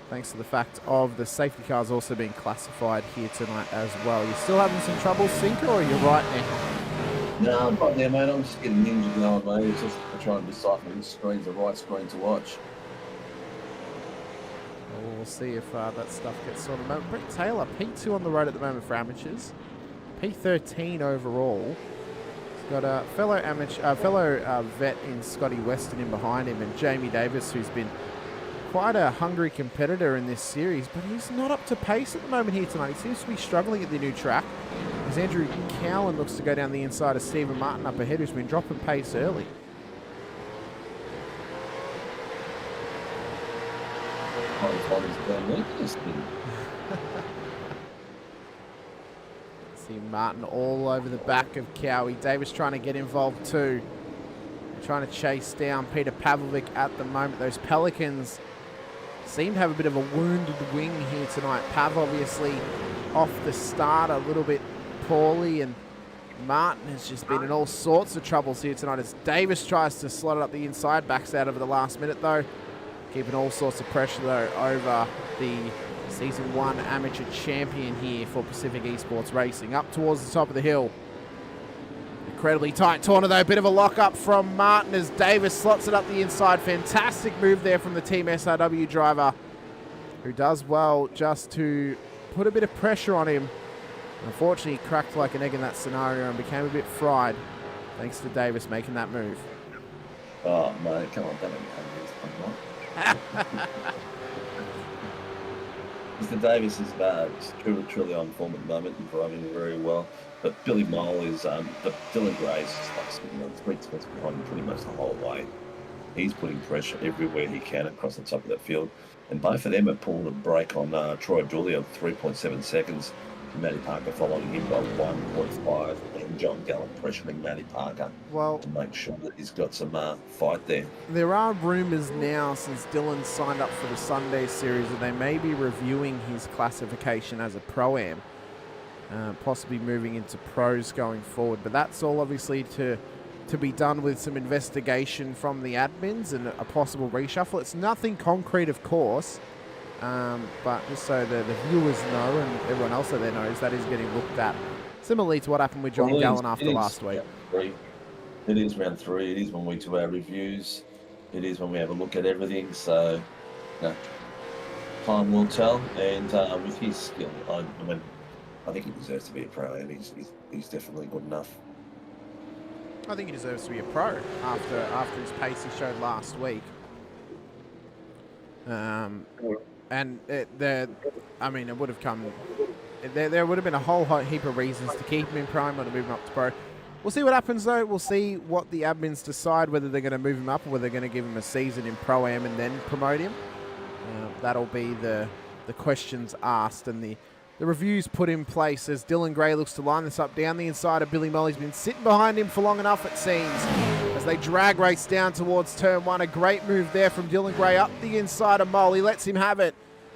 Thanks to the fact of the safety cars also being classified here tonight as well. You still having some trouble, Sinker, or are you right now? No, I'm right there, mate. I'm just getting ninja going, mate. It's just trying to decipher which screen's the right screen to watch. Well, we'll see if that stuff gets sorted. Brett Taylor, P2 on the road at the moment for amateurs. P13 overall. Got a fellow vet in Scotty Weston in behind him, and Jamie Davis, who's been quite a hungry competitor in this series, but he's not up to pace at the moment here tonight. He seems to be struggling at the new track, as Andrew Cowan looks to go down the inside of Stephen Martin up ahead, who's been dropping pace early. See Martin all over the back of Cowie. Davis trying to get involved too. Trying to chase down Peter Pavlovic at the moment. Those Pelicans seem to have a bit of a wounded wing here tonight. Pav obviously off the start a little bit poorly, and Martin has just been in all sorts of troubles here tonight as Davis tries to slot it up the inside. Backs out over the last minute though. Keeping all sorts of pressure though over the Season 1 amateur champion here for Pacific Esports Racing. Up towards the top of the hill. Incredibly tight corner though. Bit of a lock up from Martin as Davis slots it up the inside. Fantastic move there from the Team SRW driver, who does well just to put a bit of pressure on him. Unfortunately, he cracked like an egg in that scenario and became a bit fried thanks to Davis making that move. Oh, mate, come on, don't let me have this. Mr. Davis is truly on form at the moment and driving very well. But Billy Mole is, but Dylan Gray's just like sitting on 3 spots behind him pretty much the whole way. He's putting pressure everywhere he can across the top of that field. And both of them have pulled a break on Troy Dooley of 3.7 seconds. Matty Parker following him by 1.5, and John Gallen pressuring Matty Parker to make sure that he's got some fight there. There are rumours now, since Dylan signed up for the Sunday series, that they may be reviewing his classification as a Pro-Am, possibly moving into pros going forward. But that's all obviously to be done with some investigation from the admins and a possible reshuffle. It's nothing concrete, of course. But just so the viewers know and everyone else out there knows, that is getting looked at. Similarly to what happened with John Gallen after last week. It is round 3. It is when we do our reviews. It is when we have a look at everything. So, time will tell. And with his skill, I think he deserves to be a pro, and he's definitely good enough. I think he deserves to be a pro after his pace he showed last week. And it would have come. There would have been a whole heap of reasons to keep him in pro, or to move him up to pro. We'll see what happens, though. We'll see what the admins decide, whether they're going to move him up or whether they're going to give him a season in Pro-Am and then promote him. That'll be the questions asked and the reviews put in place as Dylan Gray looks to line this up down the inside of Billy Molly's been sitting behind him for long enough, it seems, as they drag race down towards turn 1. A great move there from Dylan Gray up the inside of Molly. Lets him have it,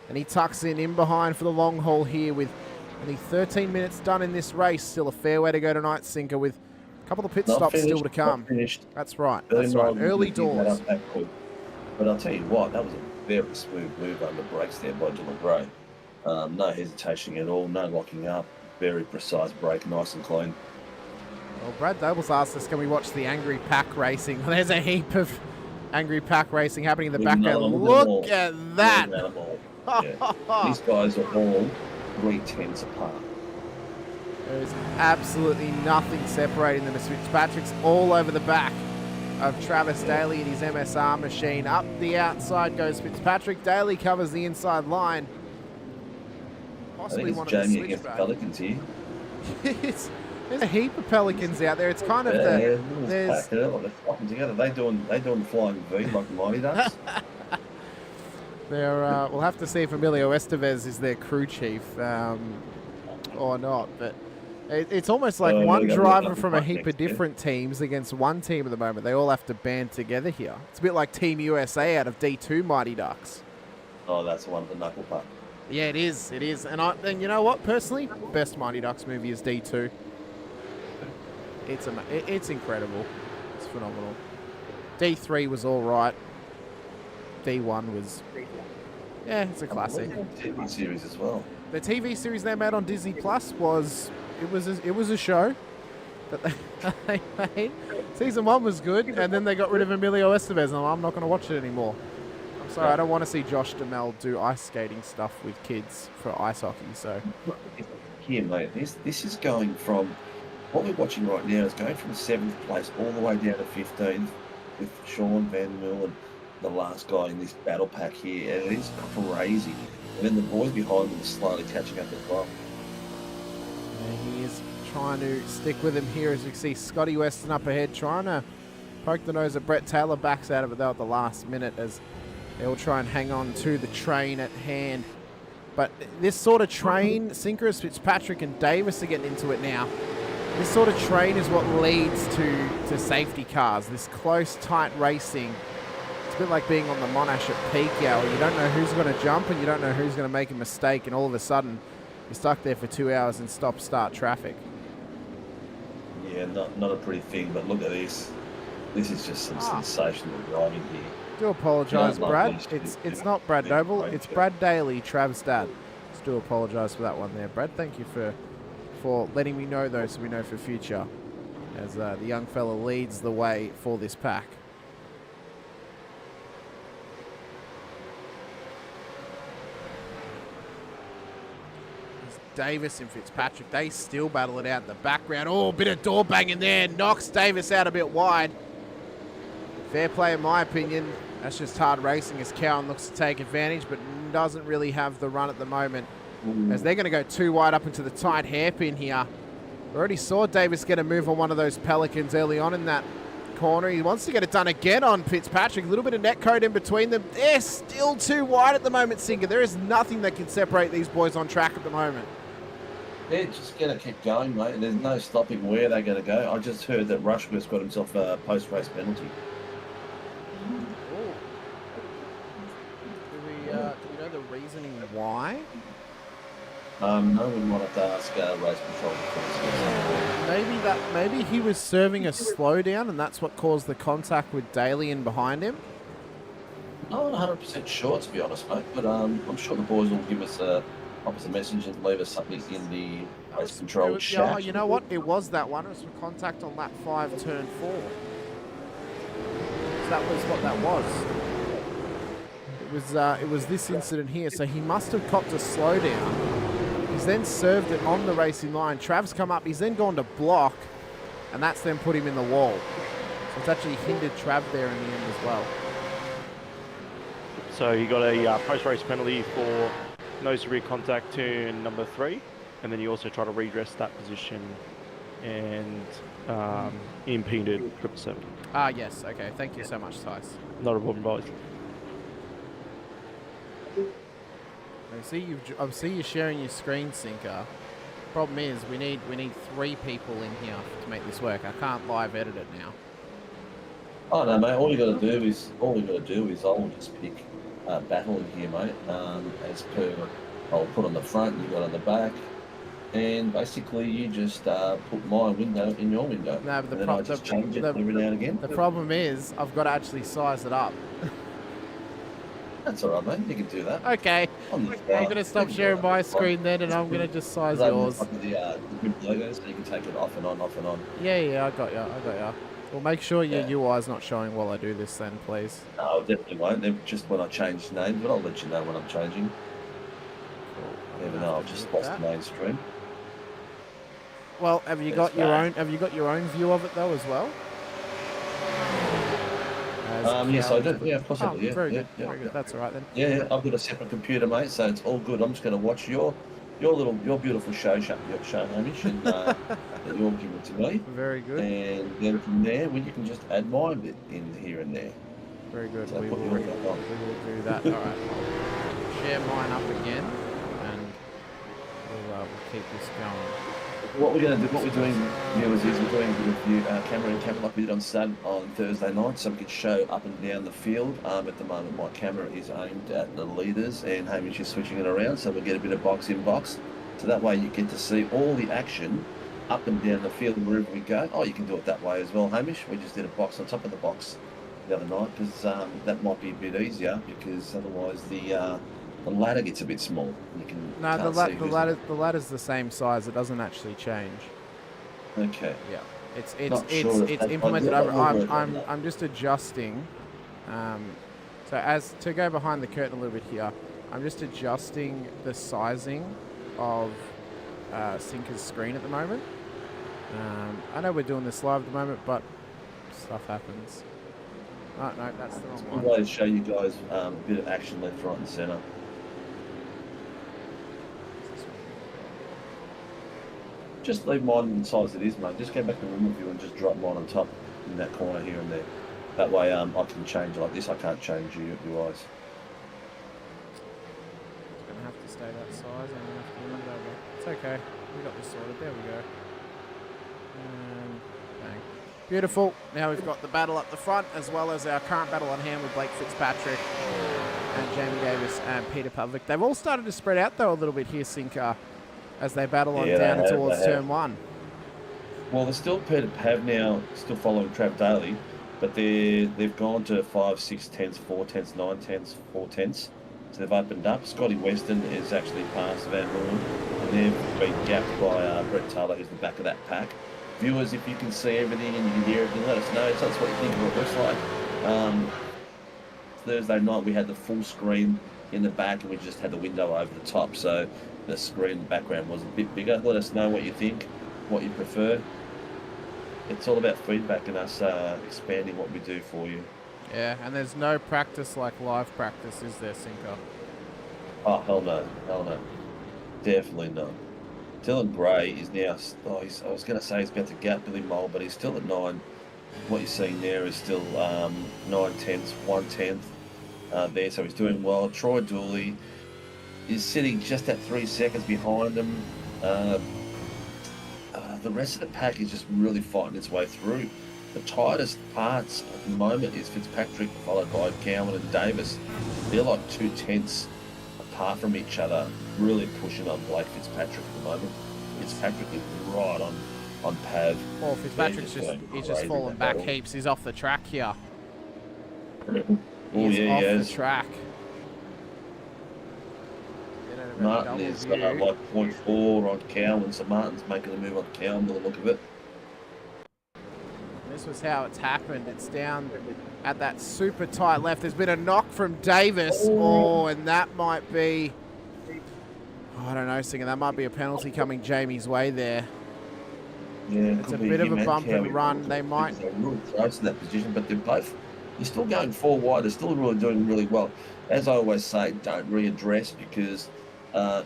and he tucks in behind for the long haul here with only 13 minutes done in this race. Still a fair way to go tonight, Sinker, with a couple of pit stops still to come. That's right. That's right. Early doors. But I'll tell you what, that was a very smooth move under brakes there by Dylan Gray. No hesitation at all, no locking up. Very precise brake, nice and clean. Well, Brad Doble's asked us, can we watch the Angry Pack racing? Well, there's a heap of Angry Pack racing happening in the background. Look at that. Yeah. These guys are all 3/10 apart. There's absolutely nothing separating them as Fitzpatrick's all over the back of Travis Daly in his MSR machine. Up the outside goes Fitzpatrick. Daly covers the inside line. Possibly one of the Jamie against the Pelicans here. There's a heap of Pelicans out there. It's kind of they're flocking together. They doing the flying V like the Mighty Ducks. We'll have to see if Emilio Estevez is their crew chief or not. But it's almost like one driver from a heap of different teams against one team at the moment. They all have to band together here. It's a bit like Team USA out of D2 Mighty Ducks. Oh, that's one of the knuckle puck. Yeah, it is. It is. And you know what? Personally, best Mighty Ducks movie is D2. It's incredible. It's phenomenal. D3 was all right. D1 was, it's a classic. TV series as well. The TV series they made on Disney Plus was a show that they made. Season 1 was good, and then they got rid of Emilio Estevez, and I'm not going to watch it anymore. I'm sorry, I don't want to see Josh Duhamel do ice skating stuff with kids for ice hockey. So here, mate, this is going from what we're watching right now is going from 7th place all the way down to 15th with Sean Van Mill and the last guy in this battle pack here, and it is crazy. And then the boys behind them are slowly catching up as well. And he is trying to stick with him here, as you can see Scotty Weston up ahead, trying to poke the nose at Brett Taylor. Backs out of it though at the last minute as they'll try and hang on to the train at hand. But this sort of train, Sinkers, Fitzpatrick and Davis are getting into it now. This sort of train is what leads to safety cars, this close, tight racing. It's a bit like being on the Monash at peak hour. You don't know who's going to jump and you don't know who's going to make a mistake, and all of a sudden you're stuck there for 2 hours in stop-start traffic. Yeah, not a pretty thing, but look at this. This is just some sensational driving here. Do apologise, Brad. It's not Brad Noble, it's Brad Daly, Trav's dad. Just do apologise for that one there, Brad. Thank you for letting me know, though, so we know for future, as the young fella leads the way for this pack. Davis and Fitzpatrick, they still battle it out in the background. Oh, a bit of door banging there. Knocks Davis out a bit wide. Fair play in my opinion. That's just hard racing as Cowan looks to take advantage, but doesn't really have the run at the moment. As they're going to go too wide up into the tight hairpin here. We already saw Davis get a move on one of those Pelicans early on in that corner. He wants to get it done again on Fitzpatrick. A little bit of net code in between them. They're still too wide at the moment, Singer. There is nothing that can separate these boys on track at the moment. They're just going to keep going, mate. There's no stopping where they're going to go. I just heard that Rushworth's got himself a post-race penalty. Do we know the reasoning why? No, we might have to ask race control. Maybe he was serving a slowdown and that's what caused the contact with Daly in behind him. I'm not 100% sure, to be honest, mate. But I'm sure the boys will give us a pop us a message and leave us something in the race control chat. Yeah, you know what? It was that one. It was for contact on lap 5, turn 4. So that was what that was. It was this incident here. So he must have copped a slowdown. He's then served it on the racing line. Trav's come up. He's then gone to block, and that's then put him in the wall. So it's actually hindered Trav there in the end as well. So you got a post-race penalty for nose to rear contact turn number 3, and then you also try to redress that position and impeded 777. Ah, yes. Okay. Thank you so much, Tice. Not a problem, boys. I see you sharing your screen, Sinker. Problem is, we need 3 people in here to make this work. I can't live edit it now. Oh no, mate. All we got to do is I'll just pick battle in here, mate. As per, I'll put on the front, you got on the back, and basically you just put my window in your window. No, but and then I just change it every now and again. The problem is, I've got to actually size it up. That's all right, mate. You can do that. Okay. I'm going to stop sharing my screen then, and I'm going to just size yours. The grid logo, so you can take it off and on, off and on. Yeah, I got ya. Well, make sure your UI's not showing while I do this then, please. No, definitely won't. They're just when I change names, but I'll let you know when I'm changing. Cool. Even though I've just lost the main stream. Well, have you got your own view of it though as well? Yes, I do. Yeah, possibly. Very good. That's all right then. Yeah, I've got a separate computer, mate, so it's all good. I'm just going to watch your beautiful show, Hamish, and you'll give it to me. Very good. And then from there, you can just add mine bit in here and there. Very good. So We will do that. All right. I'll share mine up again, and we'll keep this going. What we're doing, viewers, is we're doing a review camera and camera like we did on Thursday night, so we can show up and down the field. At the moment, my camera is aimed at the leaders, and Hamish is switching it around, so we get a bit of box in box. So that way, you get to see all the action up and down the field wherever we go. Oh, you can do it that way as well, Hamish. We just did a box on top of the box the other night because that might be a bit easier, because otherwise the ladder gets a bit small. No, the ladder's the same size. It doesn't actually change. Okay. Yeah, it's implemented over. I'm just adjusting. So to go behind the curtain a little bit here, I'm just adjusting the sizing of Sinker's screen at the moment. I know we're doing this live at the moment, but stuff happens. Oh, no, that's the wrong one. Good way to show you guys a bit of action left, right, and centre. Just leave mine the size it is, mate. Just go back to the room with you and just drop mine on top in that corner here and there. That way I can change it like this. I can't change your eyes. It's going to have to stay that size. I'm going to have to move it over. It's okay. We got this sorted. There we go. Bang. Beautiful. Now we've got the battle up the front, as well as our current battle on hand with Blake Fitzpatrick and Jamie Davis and Peter Pavlik. They've all started to spread out though a little bit here, Sinker, as they battle on down towards turn 1. Well, they're still Peter Pav now, still following Trav Daly, but they've gone to 5, 6 tenths, 4 tenths, 9 tenths, 4 tenths. So they've opened up. Scotty Weston is actually past Van Roon, and they've been gapped by Brett Taylor, who's the back of that pack. Viewers, if you can see everything and you can hear everything, let us know. Tell us what you think of what it looks like. Thursday night we had the full screen in the back, and we just had the window over the top, so the screen background was a bit bigger. Let us know what you think, what you prefer. It's all about feedback and us expanding what we do for you. Yeah, and there's no practice like live practice, is there, Sinker? Oh, hell no. Definitely not. Dylan Gray is now, I was going to say he's about to gap Billy Mole, but he's still at 9. What you're seeing there is still 9 tenths, 1 tenth there, so he's doing well. Troy Dooley is sitting just at 3 seconds behind him. The rest of the pack is just really fighting its way through. The tightest parts at the moment is Fitzpatrick, followed by Cowan and Davis. They're like 2 tenths apart from each other, really pushing on Blake Fitzpatrick at the moment. Fitzpatrick is right on Pav. Well, Fitzpatrick's just fallen back heaps. He's off the track here. He's off the track. Martin is like 0.4 on Cowan, so Martin's making a move on Cowan by the look of it. This was how it's happened. It's down at that super tight left. There's been a knock from Davis. Oh, and that might be... I don't know, Singer. That might be a penalty coming Jamie's way there. Yeah, it's a bit of a bump and run. They might... They're really close in that position, but they're still going 4 wide. They're still really doing really well. As I always say, don't readdress, because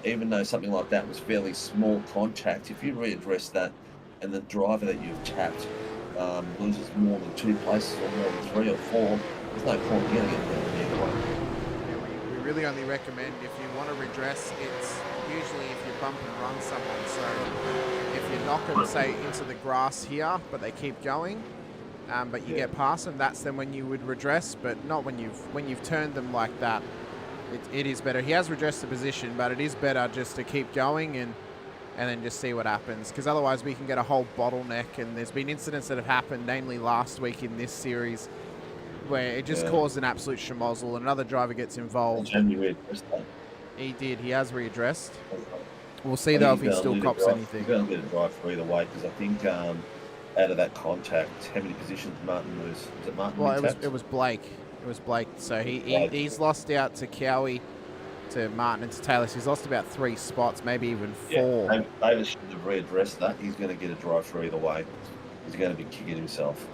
even though something like that was fairly small contact, if you readdress that and the driver that you've tapped loses more than 2 places or more than 3 or 4, there's no point getting it there. We really only recommend, if you want to redress, it's usually if you bump and run someone. So if you knock them, say, into the grass here, but they keep going, but you get past them, that's then when you would redress, but not when you've turned them like that. It is better. He has redressed the position, but it is better just to keep going and then just see what happens, because otherwise we can get a whole bottleneck. And there's been incidents that have happened, namely last week in this series, where it just caused an absolute schmozzle and another driver gets involved. He did. He has readdressed. We'll see though if he still cops anything. He's going to let it drive for either way, because I think out of that contact, how many positions Martin lose? Was it Martin? Well, it was Blake. It was Blake. So he's lost out to Cowie, to Martin, and to Taylor. So he's lost about 3 spots, maybe even 4. Yeah, Davis should have readdressed that. He's going to get a drive for either way. He's going to be kicking himself.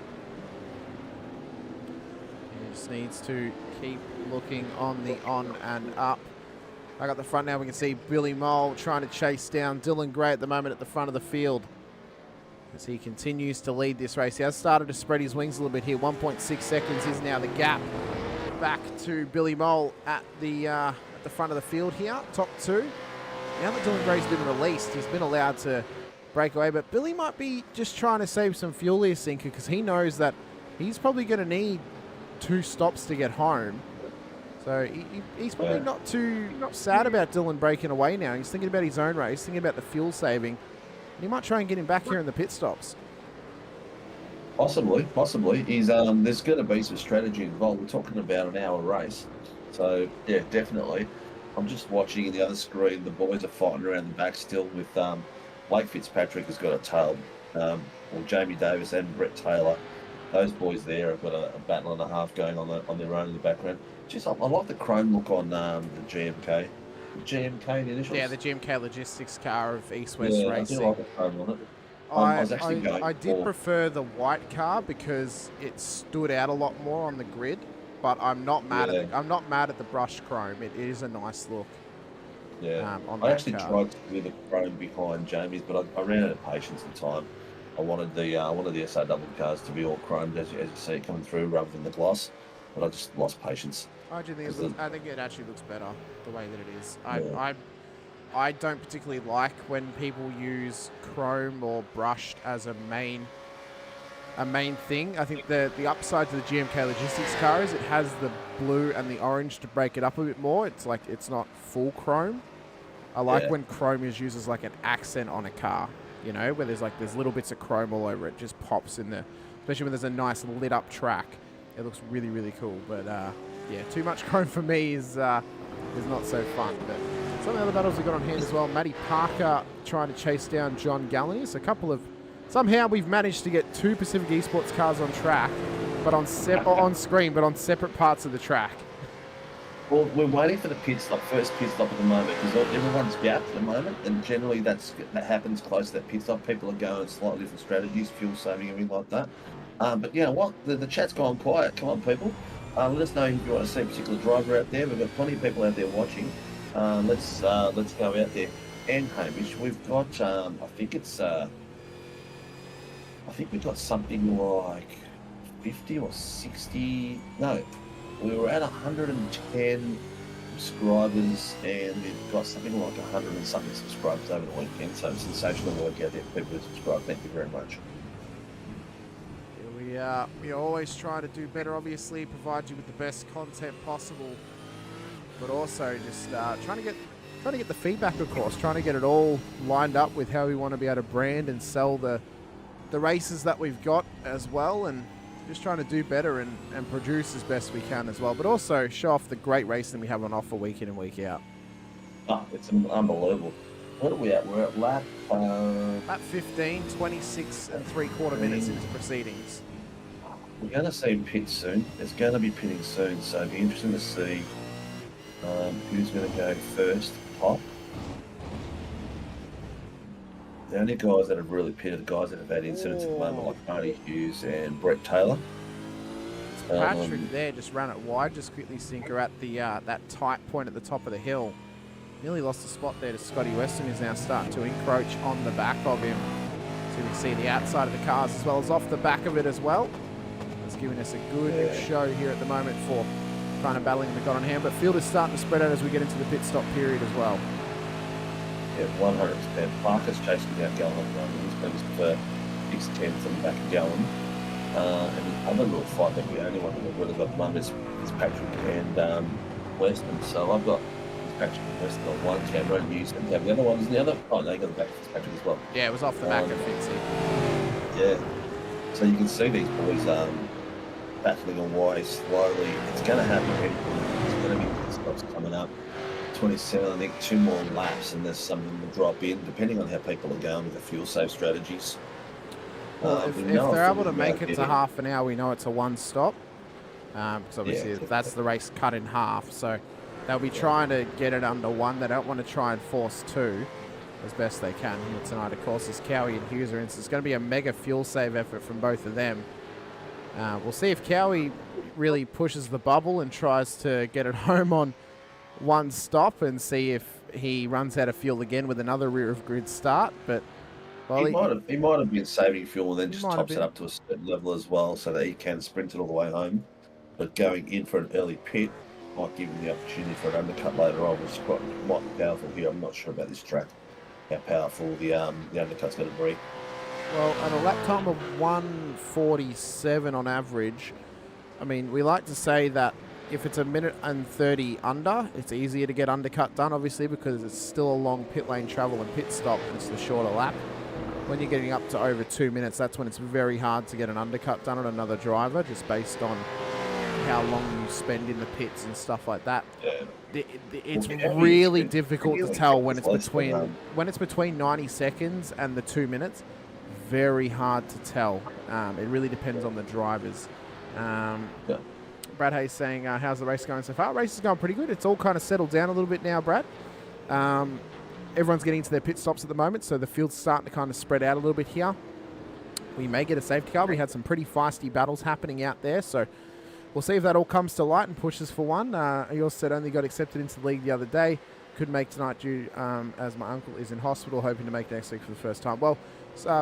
He just needs to keep looking on the on and up. Back at the front now, we can see Billy Mole trying to chase down Dylan Gray at the moment at the front of the field, as he continues to lead this race. He has started to spread his wings a little bit here. 1.6 seconds is now the gap back to Billy Mole at the front of the field here, top 2. Now that Dylan Gray's been released, he's been allowed to break away, but Billy might be just trying to save some fuel here, Sinker, because he knows that he's probably going to need 2 stops to get home. So he's probably not too sad about Dylan breaking away now. He's thinking about his own race, thinking about the fuel saving. And he might try and get him back here in the pit stops. Possibly. He's there's going to be some strategy involved. We're talking about an hour race. So, yeah, definitely. I'm just watching the other screen. The boys are fighting around the back still with Blake Fitzpatrick has got a tail. Jamie Davis and Brett Taylor. Those boys there have got a battle and a half going on their own in the background. Just, I like the chrome look on the GMK. The GMK, the initials? Yeah, the GMK logistics car of East West Racing. I do like the chrome on it. I did prefer the white car because it stood out a lot more on the grid. But I'm not mad at I'm not mad at the brushed chrome. It is a nice look. Yeah, on I that actually car. tried to do the chrome behind Jamie's, but I ran out of patience and time. I wanted the SRW cars to be all chromed, as you see it coming through, rather than the gloss. But I just lost patience. I think it actually looks better the way that it is. I don't particularly like when people use chrome or brushed as a main thing. I think the upside to the GMK logistics car is it has the blue and the orange to break it up a bit more. It's like it's not full chrome. I like when chrome is used as like an accent on a car, you know, where there's little bits of chrome all over it. Just pops in there, especially when there's a nice lit up track. It looks really, really cool. But yeah, too much chrome for me is not so fun. But some of the other battles we got on hand as well. Matty Parker trying to chase down John Gallagher. So somehow we've managed to get 2 Pacific Esports cars on track, but on screen, but on separate parts of the track. Well, we're waiting for the first pit stop at the moment, because everyone's gapped at the moment, and generally that happens close to that pit stop. People are going slightly different strategies, fuel saving, everything like that. But you know what? The chat's gone quiet. Come on, people. Let us know if you want to see a particular driver out there. We've got plenty of people out there watching. Let's go out there. And Hamish, we've got I think we've got something like 50 or 60. No, we were at 110 subscribers, and we've got something like 100 and something subscribers over the weekend. So sensational work out there for people who subscribe. Thank you very much. We always try to do better, obviously, provide you with the best content possible, but also just trying to get the feedback, of course, trying to get it all lined up with how we want to be able to brand and sell the races that we've got as well, and just trying to do better and produce as best we can as well, but also show off the great racing we have on offer week in and week out. Oh, it's unbelievable. What are we at? We're at lap... Lap 15, 26 and 3/4 minutes into proceedings. We're going to see him pit soon. There's going to be pitting soon, so it'll be interesting to see who's going to go first, top. The only guys that have really pitted, the guys that have had incidents at the moment, like Marty Hughes and Brett Taylor. Patrick there just ran it wide, just quickly sinker at the that tight point at the top of the hill. Nearly lost a spot there to Scotty Weston, who's now starting to encroach on the back of him. So we can see the outside of the cars as well as off the back of it as well. It's giving us a good show here at the moment for kind of battling the God on hand. But field is starting to spread out as we get into the pit stop period as well. Yeah, 100%. Parker's chasing down Gallen at the moment. He's been for 6/10 on the back of Gallen. And the other little fight that the only one that we've really got at the moment is Patrick and Weston. So I've got Patrick and Weston on one, Cameron Hughes and the other one is the other. Oh, no, you got the back of Patrick as well. Yeah, it was off the back of Fitzy. Yeah. So you can see these boys battling away slowly. It's going to happen. It's going to be pit stops coming up. 27, I think 2 more laps, and there's some of them will drop in, depending on how people are going with the fuel save strategies. Well, if they're able to make it to half an hour, we know it's a 1 stop. Because obviously that's the race cut in half. So they'll be trying to get it under 1. They don't want to try and force 2 as best they can here tonight. Of course, as Cowie and Hughes are in, so it's going to be a mega fuel save effort from both of them. We'll see if Cowie really pushes the bubble and tries to get it home on 1 stop and see if he runs out of fuel again with another rear of grid start. But well, he might have been saving fuel and then just tops it up to a certain level as well so that he can sprint it all the way home. But going in for an early pit might give him the opportunity for an undercut later on, which might be powerful here. I'm not sure about this track, how powerful the undercut's going to be. Well, at a lap time of 1:47 on average, I mean, we like to say that if it's 1:30 under, it's easier to get undercut done, obviously, because it's still a long pit lane travel and pit stop, and it's the shorter lap. When you're getting up to over 2 minutes, that's when it's very hard to get an undercut done on another driver, just based on how long you spend in the pits and stuff like that. Yeah. It's really difficult to tell when it's between 90 seconds and the 2 minutes. Very hard to tell. It really depends on the drivers. Brad Hayes saying, how's the race going so far? Race is going pretty good. It's all kind of settled down a little bit now, Brad. Everyone's getting into their pit stops at the moment, so the field's starting to kind of spread out a little bit here. We may get a safety car. We had some pretty feisty battles happening out there, so we'll see if that all comes to light and pushes for one. Yours said only got accepted into the league the other day. Could make tonight due as my uncle is in hospital, hoping to make next week for the first time. Well,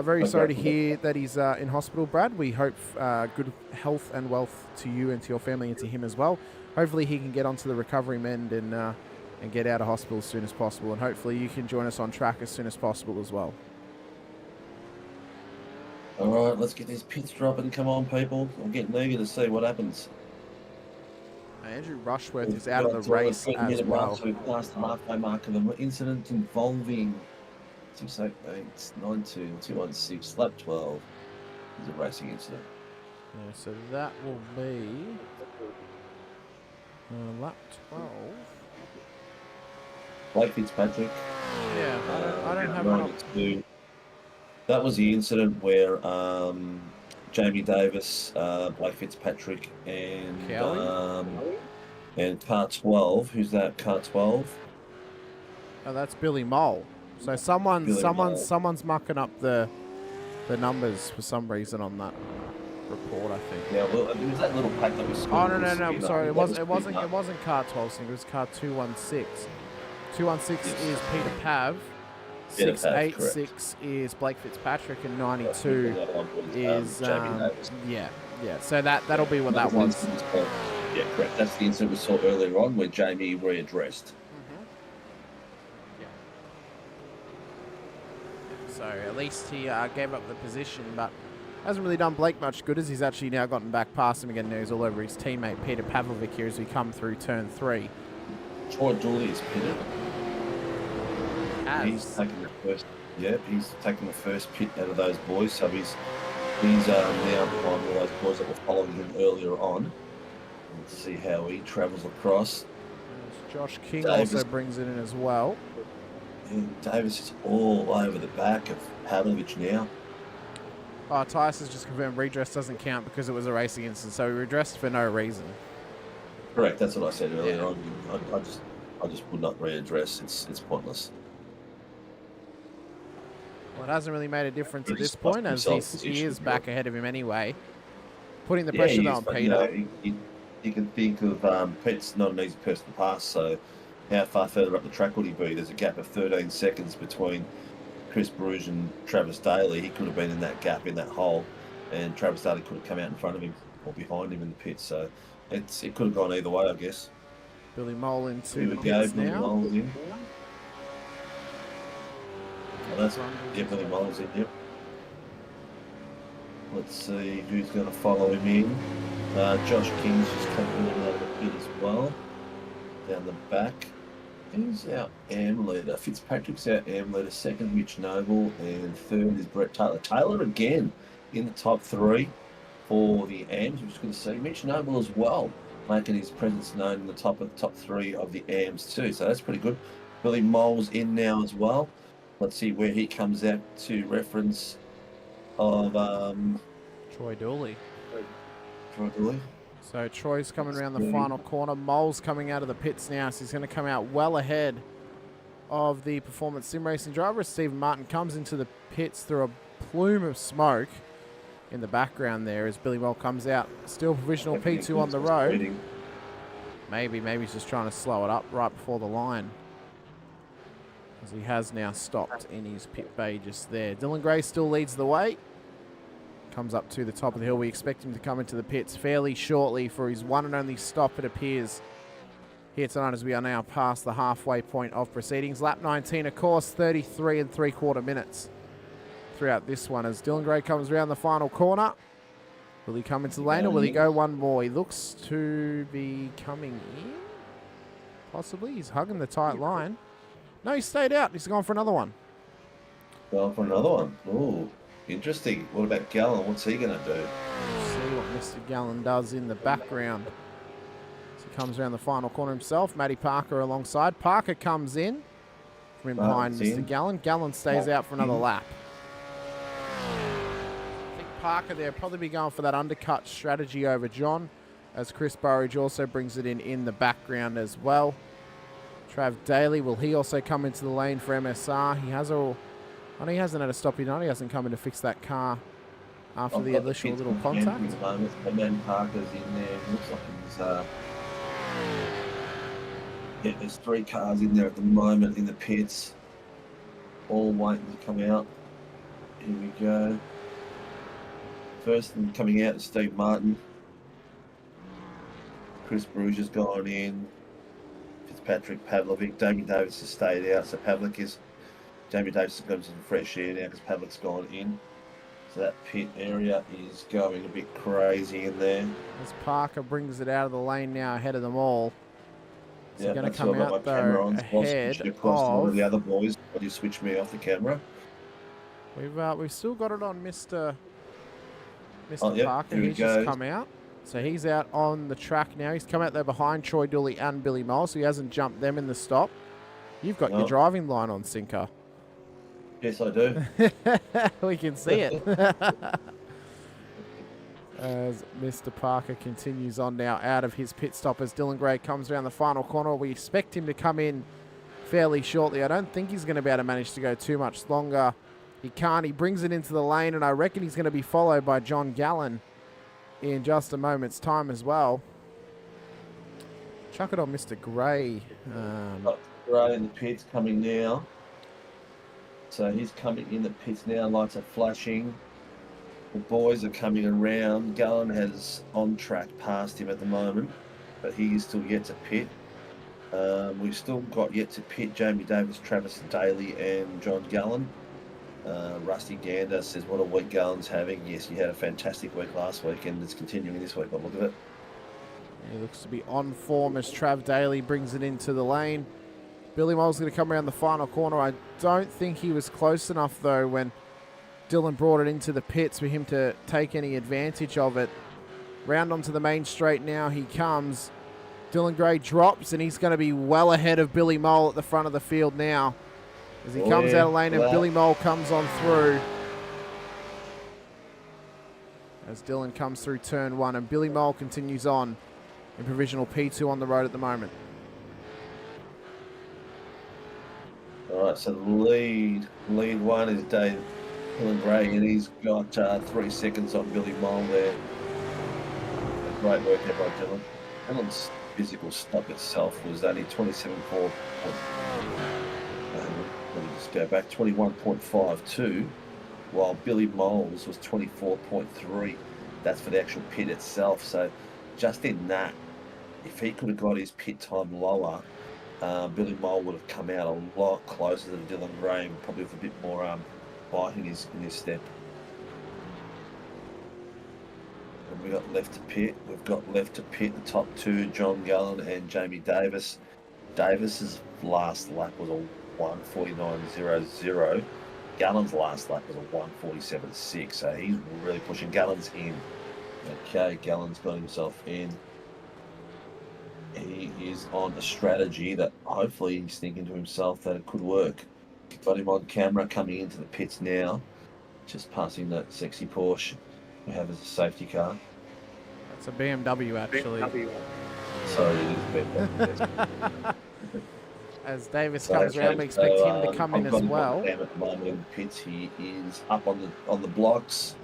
very sorry to hear that he's in hospital, Brad. We hope good health and wealth to you and to your family and to him as well. Hopefully he can get onto the recovery mend and get out of hospital as soon as possible. And hopefully you can join us on track as soon as possible as well. All right, let's get these pits dropping. Come on, people. I'm getting eager to see what happens. Andrew Rushworth is out of the race as well. So we passed the halfway mark of the incident involving 688-92-216, lap 12. Is a racing incident. Yeah, so that will be lap 12. Blake Fitzpatrick. Yeah, I don't have one. That was the incident where Jamie Davis, Blake Fitzpatrick, and car 12. Who's that? Car 12. Oh, that's Billy Mole. So someone's mucking up the numbers for some reason on that report, I think. Yeah, well, it was that little pack that we saw. Oh no, I'm sorry. It wasn't car 12. It was car 216. 216 is Peter Pav. 686 is Blake Fitzpatrick, and 92 is yeah. So that'll be what that was. Yeah, correct. That's the incident we saw earlier on where Jamie readdressed. Yeah. So at least he gave up the position, but hasn't really done Blake much good, as he's actually now gotten back past him again. Now he's all over his teammate Peter Pavlovic here as we come through turn 3. Troy Dooley is pitted. He's taking the first. Yeah, he's taking the first pit out of those boys. So he's now behind all those boys that were following him earlier on. Let's see how he travels across. There's Josh King Davis. also brings it in as well. Yeah, Davis is all over the back of Pavlovich now. Oh, Tice has just confirmed redress doesn't count because it was a racing incident, so he redressed for no reason. Correct, that's what I said earlier. Yeah. I just would not readdress. It's pointless. Well, it hasn't really made a difference at Really this point, as he is back ahead of him anyway. Putting the pressure he is, on but, Peter. You can think of Pete's not an easy person to pass, so how far further up the track would he be? There's a gap of 13 seconds between Chris Bruges and Travis Daly. He could have been in that gap, in that hole, and Travis Daly could have come out in front of him or behind him in the pit, so it could have gone either way, I guess. Billy Mole into Here the we go, pits Billy now. Mole's in. Billy Mole's in, yep. Let's see who's going to follow him in. Josh King's just coming in out of the pit as well. Down the back. Who's our AM leader? Fitzpatrick's our AM leader. Second, Mitch Noble. And third is Brett Taylor. Taylor again in the top three for the AMs. We're just going to see Mitch Noble as well, making his presence known in the top three of the AMs too. So that's pretty good. Billy Mole's in now as well. Let's see where he comes out to reference of Troy Dooley. Troy Dooley. So Troy's coming around the final corner. Mole's coming out of the pits now, so he's going to come out well ahead of the performance sim racing driver. Stephen Martin comes into the pits through a plume of smoke in the background there as Billy Mole comes out. Still provisional P2 on the road. Maybe he's just trying to slow it up right before the line, as he has now stopped in his pit bay just there. Dylan Gray still leads the way. Comes up to the top of the hill. We expect him to come into the pits fairly shortly for his one and only stop, it appears, here tonight, as we are now past the halfway point of proceedings. Lap 19, of course, 33 3/4 minutes throughout this one as Dylan Gray comes around the final corner. Will he come into the lane or will he go one more? He looks to be coming in, possibly. He's hugging the tight line. No, he stayed out. He's gone for another one. Going for another one. Oh, interesting. What about Gallen? What's he going to do? See what Mr. Gallen does in the background. As he comes around the final corner himself. Matty Parker alongside. Parker comes in from in behind Mr. Gallen. Gallen stays out for another lap. I think Parker there probably be going for that undercut strategy over John, as Chris Burridge also brings it in the background as well. Trav Daly, will he also come into the lane for MSR? He has he hasn't had a stop in. He hasn't come in to fix that car after the initial little contact. And then Parker's in there. It looks like he's there's 3 cars in there at the moment in the pits, all waiting to come out. Here we go. First one coming out is Steve Martin. Chris Bruges has gone in. Fitzpatrick, Pavlovic, Damien Davis has stayed out, so Damien Davis has got some fresh air now because Pavlovic's gone in. So that pit area is going a bit crazy in there. As Parker brings it out of the lane now ahead of them all. Is he going to that's come why I've got out my camera though on, so I'll ahead switch it across to one of of... the other boys. Will you switch me off the camera? We've still got it on Mr. Yep, Parker. here he He's just goes. come out. So he's out on the track now. He's come out there behind Troy Dooley and Billy Mole, so he hasn't jumped them in the stop. You've got your driving line on, Sinker. Yes, I do. We can see it. As Mr. Parker continues on now out of his pit stop as Dylan Gray comes around the final corner. We expect him to come in fairly shortly. I don't think he's going to be able to manage to go too much longer. He can't. He brings it into the lane, and I reckon he's going to be followed by John Gallen in just a moment's time as well. Chuck it on Mr. Gray. Gray in the pits coming now. So he's coming in the pits now, lights are flashing. The boys are coming around. Gallen has on track past him at the moment, but he is still yet to pit. We've still got yet to pit Jamie Davis, Travis Daly and John Gallen. Rusty Gander says, what a week Gallen's having. Yes, he had a fantastic week last week and it's continuing this week, but look at it. He looks to be on form as Trav Daly brings it into the lane. Billy Mole's going to come around the final corner. I don't think he was close enough, though, when Dylan brought it into the pits for him to take any advantage of it. Round onto the main straight now he comes. Dylan Gray drops, and he's going to be well ahead of Billy Mole at the front of the field now. As he comes out of lane, and Billy Mole comes on through. As Dylan comes through turn 1, and Billy Mole continues on in provisional P2 on the road at the moment. All right, so the lead one is Dylan Gray, and he's got 3 seconds on Billy Mole there. Great work there by Dylan. Dylan's physical stop itself was only 27.4. Let me just go back, 21.52, while Billy Mole's was 24.3. That's for the actual pit itself. So just in that, if he could have got his pit time lower, Billy Mole would have come out a lot closer to Dylan Gray, probably with a bit more bite in his step. And we got left to pit. We've got left to pit the top two, John Gallen and Jamie Davis. Davis's last lap was a 1:49.00. Gallen's last lap was a 1:47.6. So he's really pushing. Gallen's in. Okay, Gallen's got himself in. He is on a strategy that hopefully he's thinking to himself that it could work. Got him on camera coming into the pits now, just passing that sexy Porsche we have as a safety car. That's a BMW, actually. Sorry, it is BMW. As Davis comes around, we expect him to come in as well. At the moment in the pits, he is up on the blocks.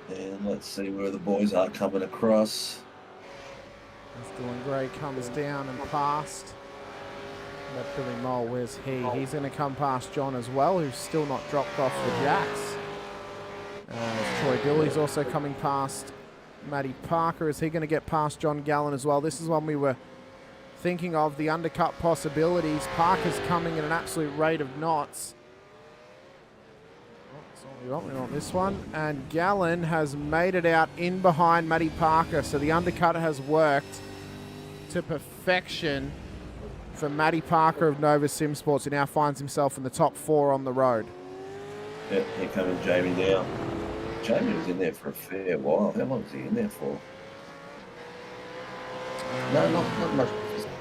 And let's see where the boys are coming across. As Dylan Gray comes down and past. But Billy Mole, where's he? He's going to come past John as well, who's still not dropped off the jacks. Troy Dilley's also coming past Matty Parker. Is he going to get past John Gallen as well? This is one we were thinking of, the undercut possibilities. Parker's coming at an absolute rate of knots. That's all we want this one. And Gallen has made it out in behind Matty Parker, so the undercut has worked to perfection for Matty Parker of Nova Sim Sports. He now finds himself in the top 4 on the road. Yep, here comes Jamie now. Jamie was in there for a fair while. How long was he in there for? No, not much.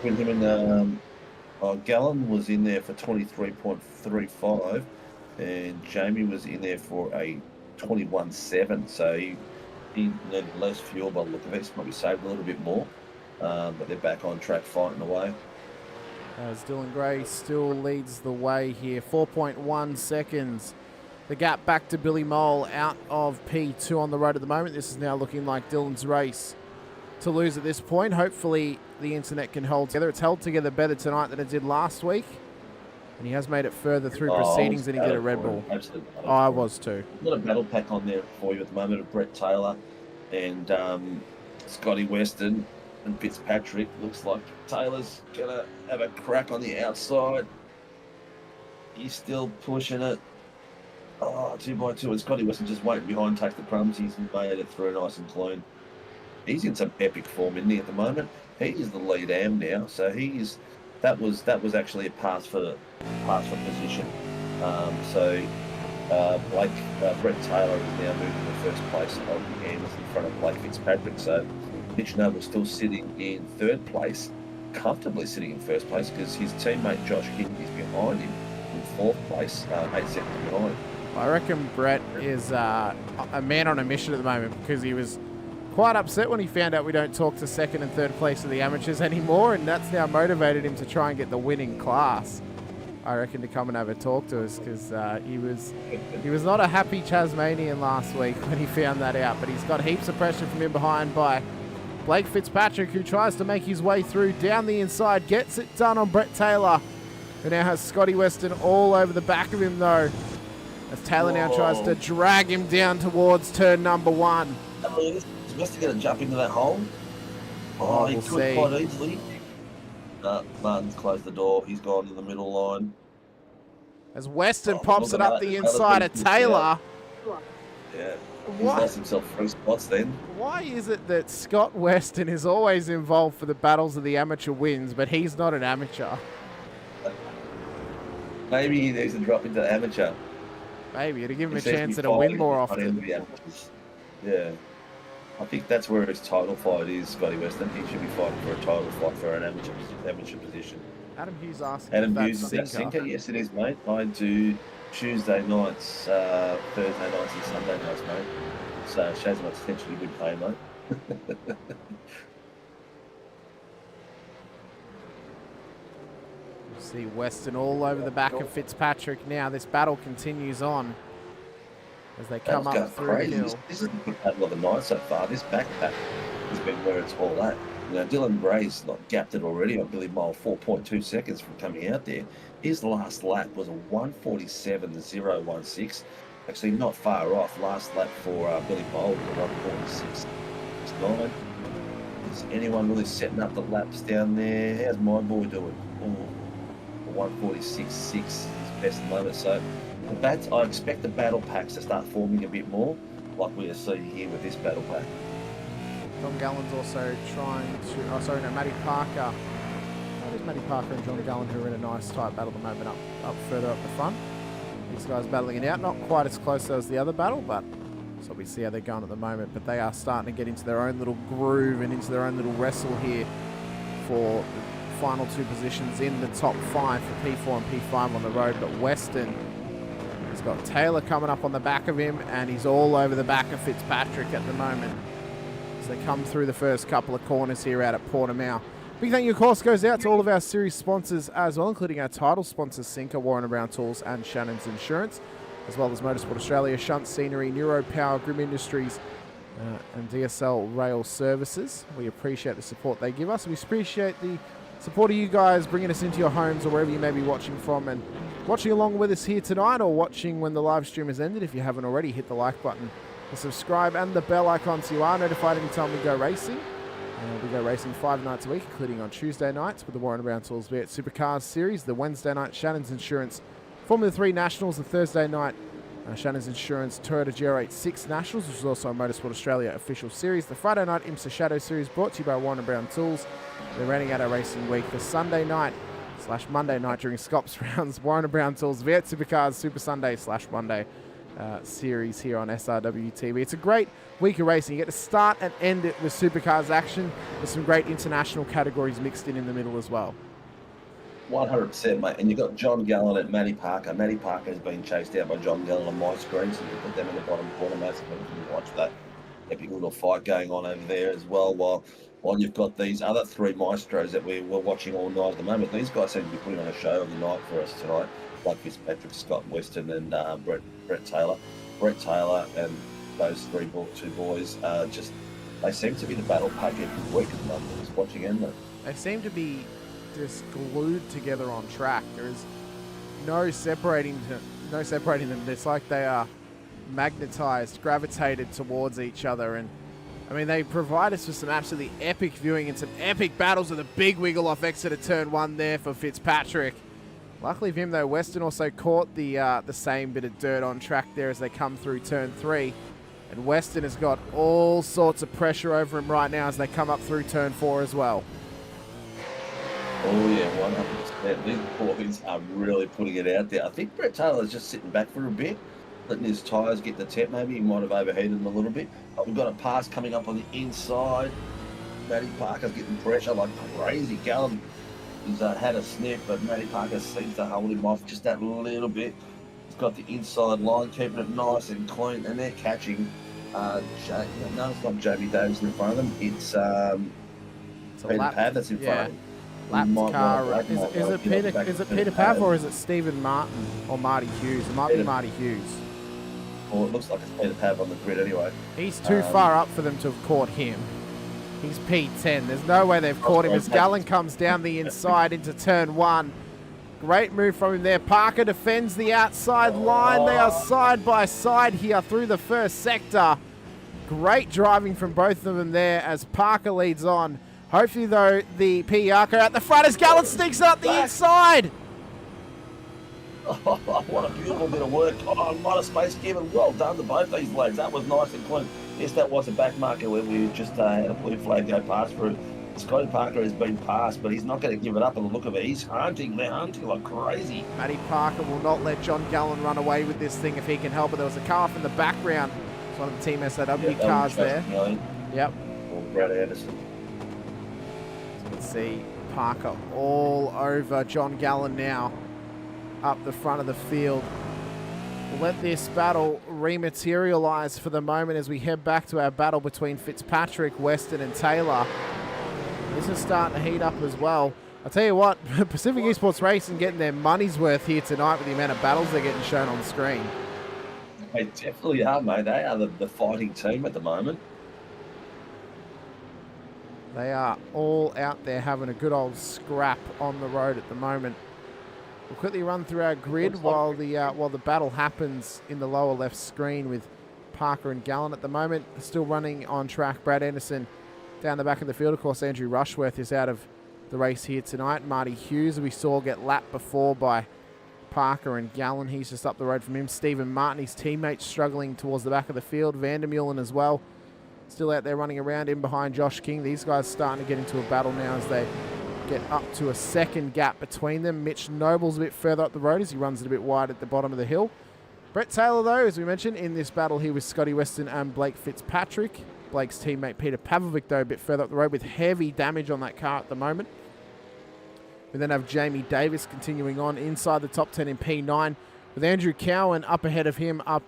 With him and Gallen was in there for 23.35, and Jamie was in there for a 21.7. So he needed less fuel by the look of it. Probably saved a little bit more, but they're back on track fighting away. As Dylan Gray still leads the way here, 4.1 seconds. The gap back to Billy Mole out of P2 on the road at the moment. This is now looking like Dylan's race to lose at this point. Hopefully the internet can hold together. It's held together better tonight than it did last week. And he has made it further through proceedings than he did at Red Bull. Absolutely. Oh, I was too. Got a battle pack on there for you at the moment of Brett Taylor and Scotty Weston and Fitzpatrick. Looks like Taylor's going to have a crack on the outside. He's still pushing it. Oh, 2x2, and Scotty Weston just waiting behind, takes the crumbs. He's made it through nice and clean. He's in some epic form, isn't he, at the moment? He is the lead am now, so that was actually a pass for position. Brett Taylor is now moving to first place on the Ams in front of Blake Fitzpatrick. So Mitch Noble still sitting in third place, comfortably sitting in first place because his teammate Josh Hickey is behind him in fourth place, 8 seconds behind. I reckon Brett is a man on a mission at the moment because he was quite upset when he found out we don't talk to second and third place of the amateurs anymore, and that's now motivated him to try and get the winning class. I reckon to come and have a talk to us because he was not a happy Tasmanian last week when he found that out, but he's got heaps of pressure from in behind by Blake Fitzpatrick, who tries to make his way through down the inside, gets it done on Brett Taylor, who now has Scotty Weston all over the back of him though, as Taylor now tries to drag him down towards turn number 1. Is Weston going to jump into that hole? Oh, he could quite easily. Martin's closed the door. He's gone to the middle line. As Weston pops it up the inside of Taylor. Yeah, he's lost himself 3 spots then. Why is it that Scott Weston is always involved for the battles of the amateur wins, but he's not an amateur? Maybe he needs to drop into the amateur. Maybe, to give him a chance to win more often. Yeah. I think that's where his title fight is, Scotty Weston. He should be fighting for a title fight for an amateur position. Adam Hughes asked Adam if Hughes, is that Sinker? Yes, it is, mate. I do Tuesday nights, Thursday nights and Sunday nights, mate. So shows my potentially good pay, mate. See Weston all over the back of Fitzpatrick now. This battle continues on as they come up through the hill. This is a good battle of the night so far. This backpack has been where it's all at. You know, Dylan Bray's not gapped it already. I believe mile 4.2 seconds from coming out there. His last lap was a 1:47.016. Actually, not far off. Last lap for Billy Bold, 1:46.9. Is anyone really setting up the laps down there? How's my boy doing? 1:46.6 his best moment. So I expect the battle packs to start forming a bit more, like we are seeing here with this battle pack. John Gallen's also trying to. Matty Parker. There's Matty Parker and John Gallen who are in a nice tight battle at the moment up further up the front. These guys battling it out, not quite as close as the other battle, but so we see how they're going at the moment. But they are starting to get into their own little groove and into their own little wrestle here for the final two positions in the top 5 for P4 and P5 on the road. But Weston has got Taylor coming up on the back of him, and he's all over the back of Fitzpatrick at the moment as they come through the first couple of corners here out at Portimao. Big thank you, of course, goes out to all of our series sponsors as well, including our title sponsors, Sinker, Warren & Brown Tools, and Shannon's Insurance, as well as Motorsport Australia, Shunt Scenery, NeuroPower, Grim Industries, and DSL Rail Services. We appreciate the support they give us. We appreciate the support of you guys bringing us into your homes or wherever you may be watching from, and watching along with us here tonight or watching when the live stream has ended. If you haven't already, hit the like button, the subscribe, and the bell icon so you are notified anytime we go racing. We go racing 5 nights a week, including on Tuesday nights with the Warren & Brown Tools V8 Supercars series, the Wednesday night Shannon's Insurance Formula 3 Nationals, the Thursday night Shannon's Insurance Toyota GR86 Nationals, which is also a Motorsport Australia official series, the Friday night IMSA Shadow series brought to you by Warren & Brown Tools. They're running out our racing week for Sunday night / Monday night during Scops rounds, Warren & Brown Tools V8 Supercars Super Sunday / Monday series here on SRW TV. It's a great week of racing. You get to start and end it with Supercars action with some great international categories mixed in the middle as well. 100%, mate. And you've got John Gallen and Matty Parker. Matty Parker has been chased out by John Gallen on my screen, so you put them in the bottom corner, mate, so you can watch that epic little fight going on over there as well, while you've got these other 3 maestros that we're watching all night at the moment. These guys seem to be putting on a show of the night for us tonight, like Fitzpatrick, Scott Weston, and Brett Taylor. Brett Taylor and those two boys they seem to be the battle pack every week at the moment. Just watching them. They seem to be just glued together on track. There is no separating them. It's like they are magnetized, gravitated towards each other, and I mean they provide us with some absolutely epic viewing and some epic battles with a big wiggle off exit of turn 1 there for Fitzpatrick. Luckily for him though, Weston also caught the same bit of dirt on track there as they come through turn 3. And Weston has got all sorts of pressure over him right now as they come up through turn 4 as well. Oh yeah, 100%. These boys are really putting it out there. I think Brett Taylor's just sitting back for a bit, letting his tyres get the temp maybe. He might have overheated them a little bit. But we've got a pass coming up on the inside. Matty Parker's getting pressure like crazy. Gallen he's had a sniff, but Matty Parker seems to hold him off just that little bit. He's got the inside line, keeping it nice and clean, and they're catching. No, it's not Jamie Davis in front of them. It's Peter Pav that's in front of them. Lap car. Is it Peter Pav or is it Stephen Martin or Marty Hughes? It might be Marty Hughes. Well, it looks like it's Peter Pav on the grid anyway. He's too far up for them to have caught him. He's P10. There's no way they've caught him as Gallen comes down the inside into turn 1. Great move from him there. Parker defends the outside line. They are side by side here through the first sector. Great driving from both of them there as Parker leads on. Hopefully, though, the PER car out the front as Gallen sneaks out the inside. Oh, what a beautiful bit of work. Oh, not a space given. Well done to both these legs. That was nice and clean. Yes, that was a back marker where we just had a blue flag go past through. Scotty Parker has been passed, but he's not going to give it up on the look of it. He's hunting. They're hunting like crazy. Matty Parker will not let John Gallen run away with this thing if he can help it. There was a car off in the background. It's one of the Team SRW cars there. Yep. Or Brad Anderson. So you can see Parker all over John Gallen now, up the front of the field. We'll let this battle rematerialise for the moment as we head back to our battle between Fitzpatrick, Weston and Taylor. This is starting to heat up as well. I'll tell you what, Pacific Esports Racing getting their money's worth here tonight with the amount of battles they're getting shown on screen. They definitely are, mate. They are the fighting team at the moment. They are all out there having a good old scrap on the road at the moment. We'll quickly run through our grid while the battle happens in the lower left screen with Parker and Gallen at the moment. Still running on track, Brad Anderson down the back of the field. Of course, Andrew Rushworth is out of the race here tonight. Marty Hughes, we saw get lapped before by Parker and Gallen. He's just up the road from him. Stephen Martin, his teammate, struggling towards the back of the field. Vandermeulen as well, still out there running around in behind Josh King. These guys starting to get into a battle now as they get up to a second gap between them. Mitch Noble's a bit further up the road as he runs it a bit wide at the bottom of the hill. Brett Taylor, though, as we mentioned, in this battle here with Scotty Weston and Blake Fitzpatrick. Blake's teammate Peter Pavlovic, though, a bit further up the road with heavy damage on that car at the moment. We then have Jamie Davis continuing on inside the top 10 in P9 with Andrew Cowan up ahead of him, up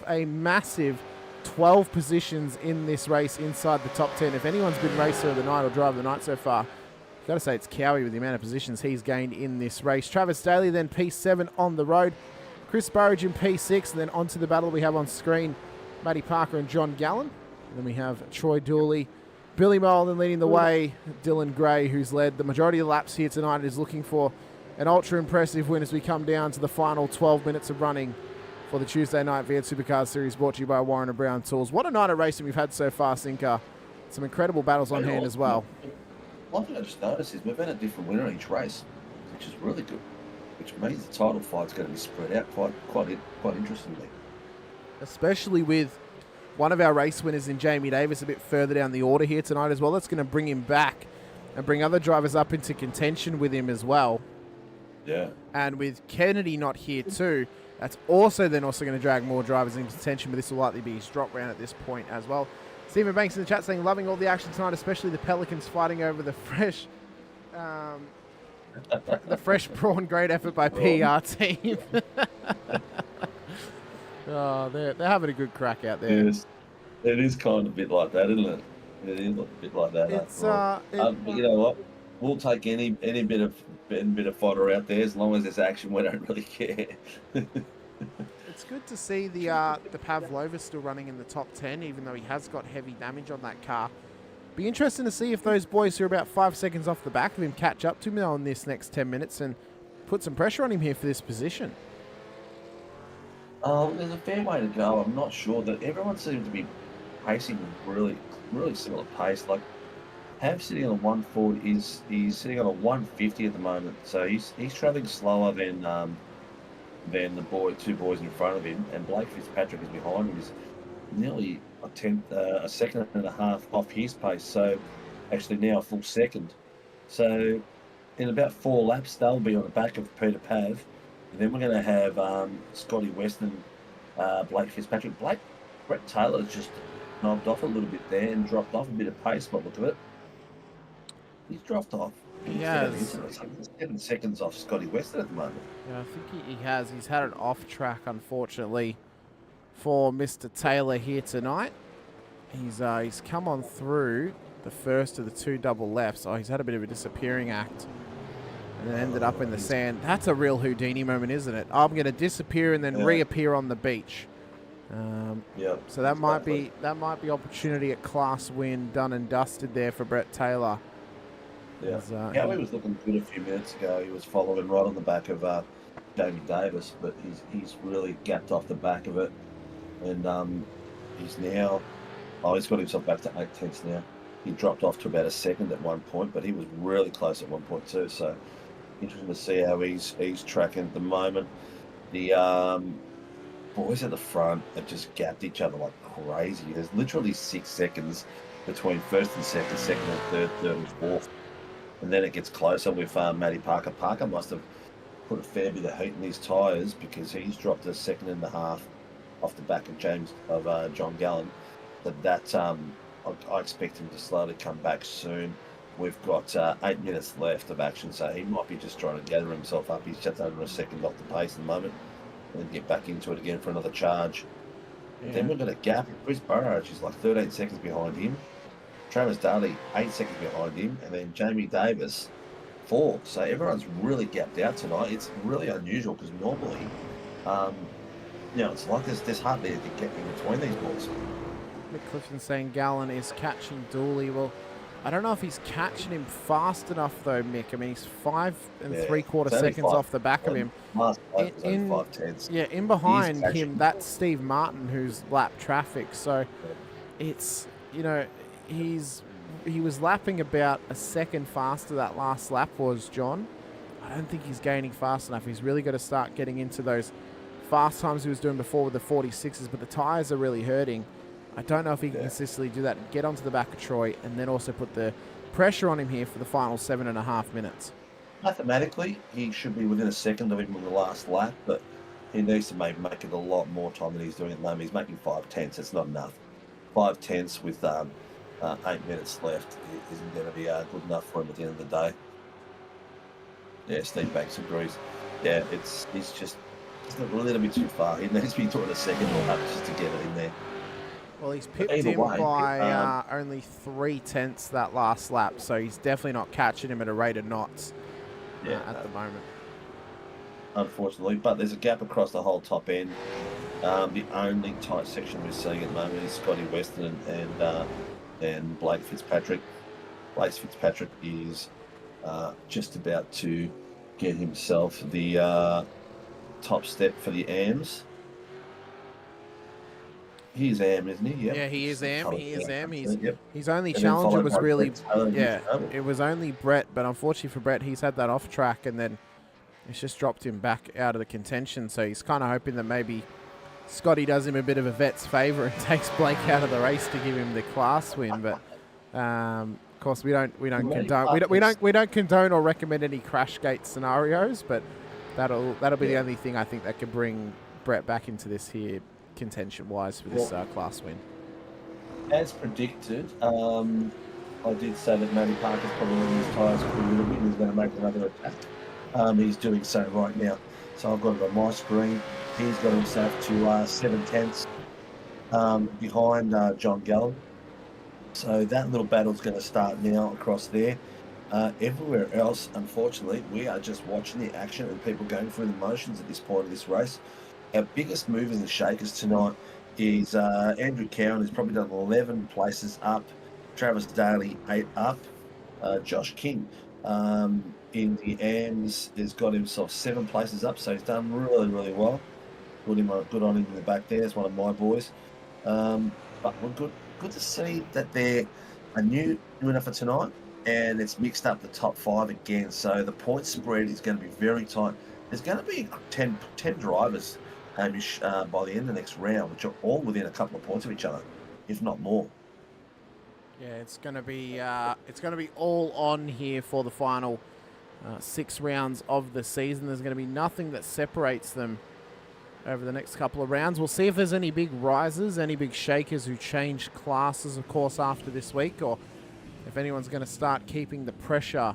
a massive 12 positions in this race inside the top 10. If anyone's been racer of the night or driver of the night so far, you've got to say it's Cowie with the amount of positions he's gained in this race. Travis Daly then P7 on the road. Chris Burridge in P6, and then onto the battle we have on screen, Matty Parker and John Gallen. And then we have Troy Dooley, Billy Mullen leading the way, Dylan Gray, who's led the majority of the laps here tonight, is looking for an ultra-impressive win as we come down to the final 12 minutes of running for the Tuesday night V8 Supercars Series, brought to you by Warren & Brown Tools. What a night of racing we've had so far, Sinker. Some incredible battles on hand as well. One thing I just noticed is we've had a different winner each race, which is really good, which means the title fight's going to be spread out quite interestingly. Especially with one of our race winners in Jamie Davis a bit further down the order here tonight as well. That's going to bring him back and bring other drivers up into contention with him as well. Yeah. And with Kennedy not here too, that's also going to drag more drivers into contention, but this will likely be his drop round at this point as well. Stephen Banks in the chat saying, loving all the action tonight, especially the Pelicans fighting over the fresh prawn. Great effort by PR team. Oh, they're having a good crack out there. Yes. It is kind of a bit like that, isn't it? It is a bit like that. But you know what? We'll take any bit of fodder out there as long as there's action. We don't really care. It's good to see the Pavlova still running in the top 10, even though he has got heavy damage on that car. Be interesting to see if those boys who are about 5 seconds off the back of him catch up to him on this next 10 minutes and put some pressure on him here for this position. There's a fair way to go. I'm not sure that everyone seems to be pacing really similar pace. Like Pav sitting on a 140, he's sitting on a 150 at the moment, so he's travelling slower than the two boys in front of him, and Blake Fitzpatrick is behind him. He's nearly a second and a half off his pace, so actually now a full second. So in about 4 laps, they'll be on the back of Peter Pav. And then we're going to have Scotty Weston, Blake Fitzpatrick. Brett Taylor's just knocked off a little bit there and dropped off a bit of pace by the look of it. He's dropped off. He has. 7 seconds off Scotty Weston at the moment. Yeah, I think he has. He's had an off track, unfortunately, for Mr. Taylor here tonight. He's come on through the first of the 2 double lefts. Oh, he's had a bit of a disappearing act. And then ended up in the sand. That's a real Houdini moment, isn't it? I'm going to disappear and then reappear on the beach. So that might be opportunity at class win done and dusted there for Brett Taylor. Yeah, Howie was looking good a few minutes ago. He was following right on the back of Jamie Davis, but he's really gapped off the back of it, and he's got himself back to 8/10 now. He dropped off to about a second at one point, but he was really close at 1.2. So interesting to see how he's tracking at the moment. The boys at the front have just gapped each other like crazy. There's literally 6 seconds between first and second and third and fourth. And then it gets closer with Matty Parker. Parker must have put a fair bit of heat in his tyres because he's dropped a second and a half off the back of John Gallen. But that, I expect him to slowly come back soon. We've got 8 minutes left of action, so he might be just trying to gather himself up. He's just under a second off the pace at the moment, and then get back into it again for another charge. Yeah. Then we've got a gap. Chris Burrows is like 13 seconds behind him. Travis Daly, 8 seconds behind him, and then Jamie Davis, 4. So everyone's really gapped out tonight. It's really unusual because normally, it's like there's hardly a gap in between these boys. Mick Clifton saying Gallen is catching Dooley. Well, I don't know if he's catching him fast enough though, Mick. I mean, he's 5 3/4 seconds off the back of him. In behind him, that's Steve Martin who's lapped traffic. So it's, he was lapping about a second faster that last lap was, John. I don't think he's gaining fast enough. He's really got to start getting into those fast times he was doing before with the 46s, but the tyres are really hurting. I don't know if he can consistently do that and get onto the back of Troy and then also put the pressure on him here for the final 7.5 minutes. Mathematically, he should be within a second of him on the last lap, but he needs to maybe make it a lot more time than he's doing at the moment. He's making 5 tenths. It's not enough. 5 tenths with 8 minutes left isn't going to be good enough for him at the end of the day. Yeah, Steve Banks agrees. Yeah, he's a little bit too far. He needs to be doing a second lap just to get it in there. Well, he's pipped him by only 3 tenths that last lap, so he's definitely not catching him at a rate of knots at the moment. Unfortunately, but there's a gap across the whole top end. The only tight section we're seeing at the moment is Scotty Weston and Blake Fitzpatrick. Blake Fitzpatrick is just about to get himself the top step for the AMs. He's AM, isn't he? Yep. Yeah, he is AM. His only challenger was really, it was only Brett, but unfortunately for Brett, he's had that off track and then it's just dropped him back out of the contention. So he's kind of hoping that maybe Scotty does him a bit of a vet's favour and takes Blake out of the race to give him the class win. But of course, we don't condone or recommend any crash gate scenarios. But that'll be the only thing I think that could bring Brett back into this here contention-wise for this class win. As predicted, I did say that Matty Parker's probably on his tyres for a little bit. He's going to make another attack. He's doing so right now. So I've got it on my screen. He's got himself to 7 tenths behind John Gallen. So that little battle's going to start now across there. Everywhere else, unfortunately, we are just watching the action and people going through the motions at this point of this race. Our biggest movers and shakers tonight is Andrew Cowan, who's probably done 11 places up. Travis Daly, 8 up. Josh King in the AMS has got himself 7 places up, so he's done really, really well. Good on him in the back there. It's one of my boys. But we're good to see that they're a new winner for tonight, and it's mixed up the top 5 again. So the point spread is going to be very tight. There's going to be 10 drivers, Hamish, by the end of the next round, which are all within a couple of points of each other, if not more. Yeah, it's going to be all on here for the final 6 rounds of the season. There's going to be nothing that separates them over the next couple of rounds. We'll see if there's any big risers, any big shakers who change classes, of course, after this week, or if anyone's going to start keeping the pressure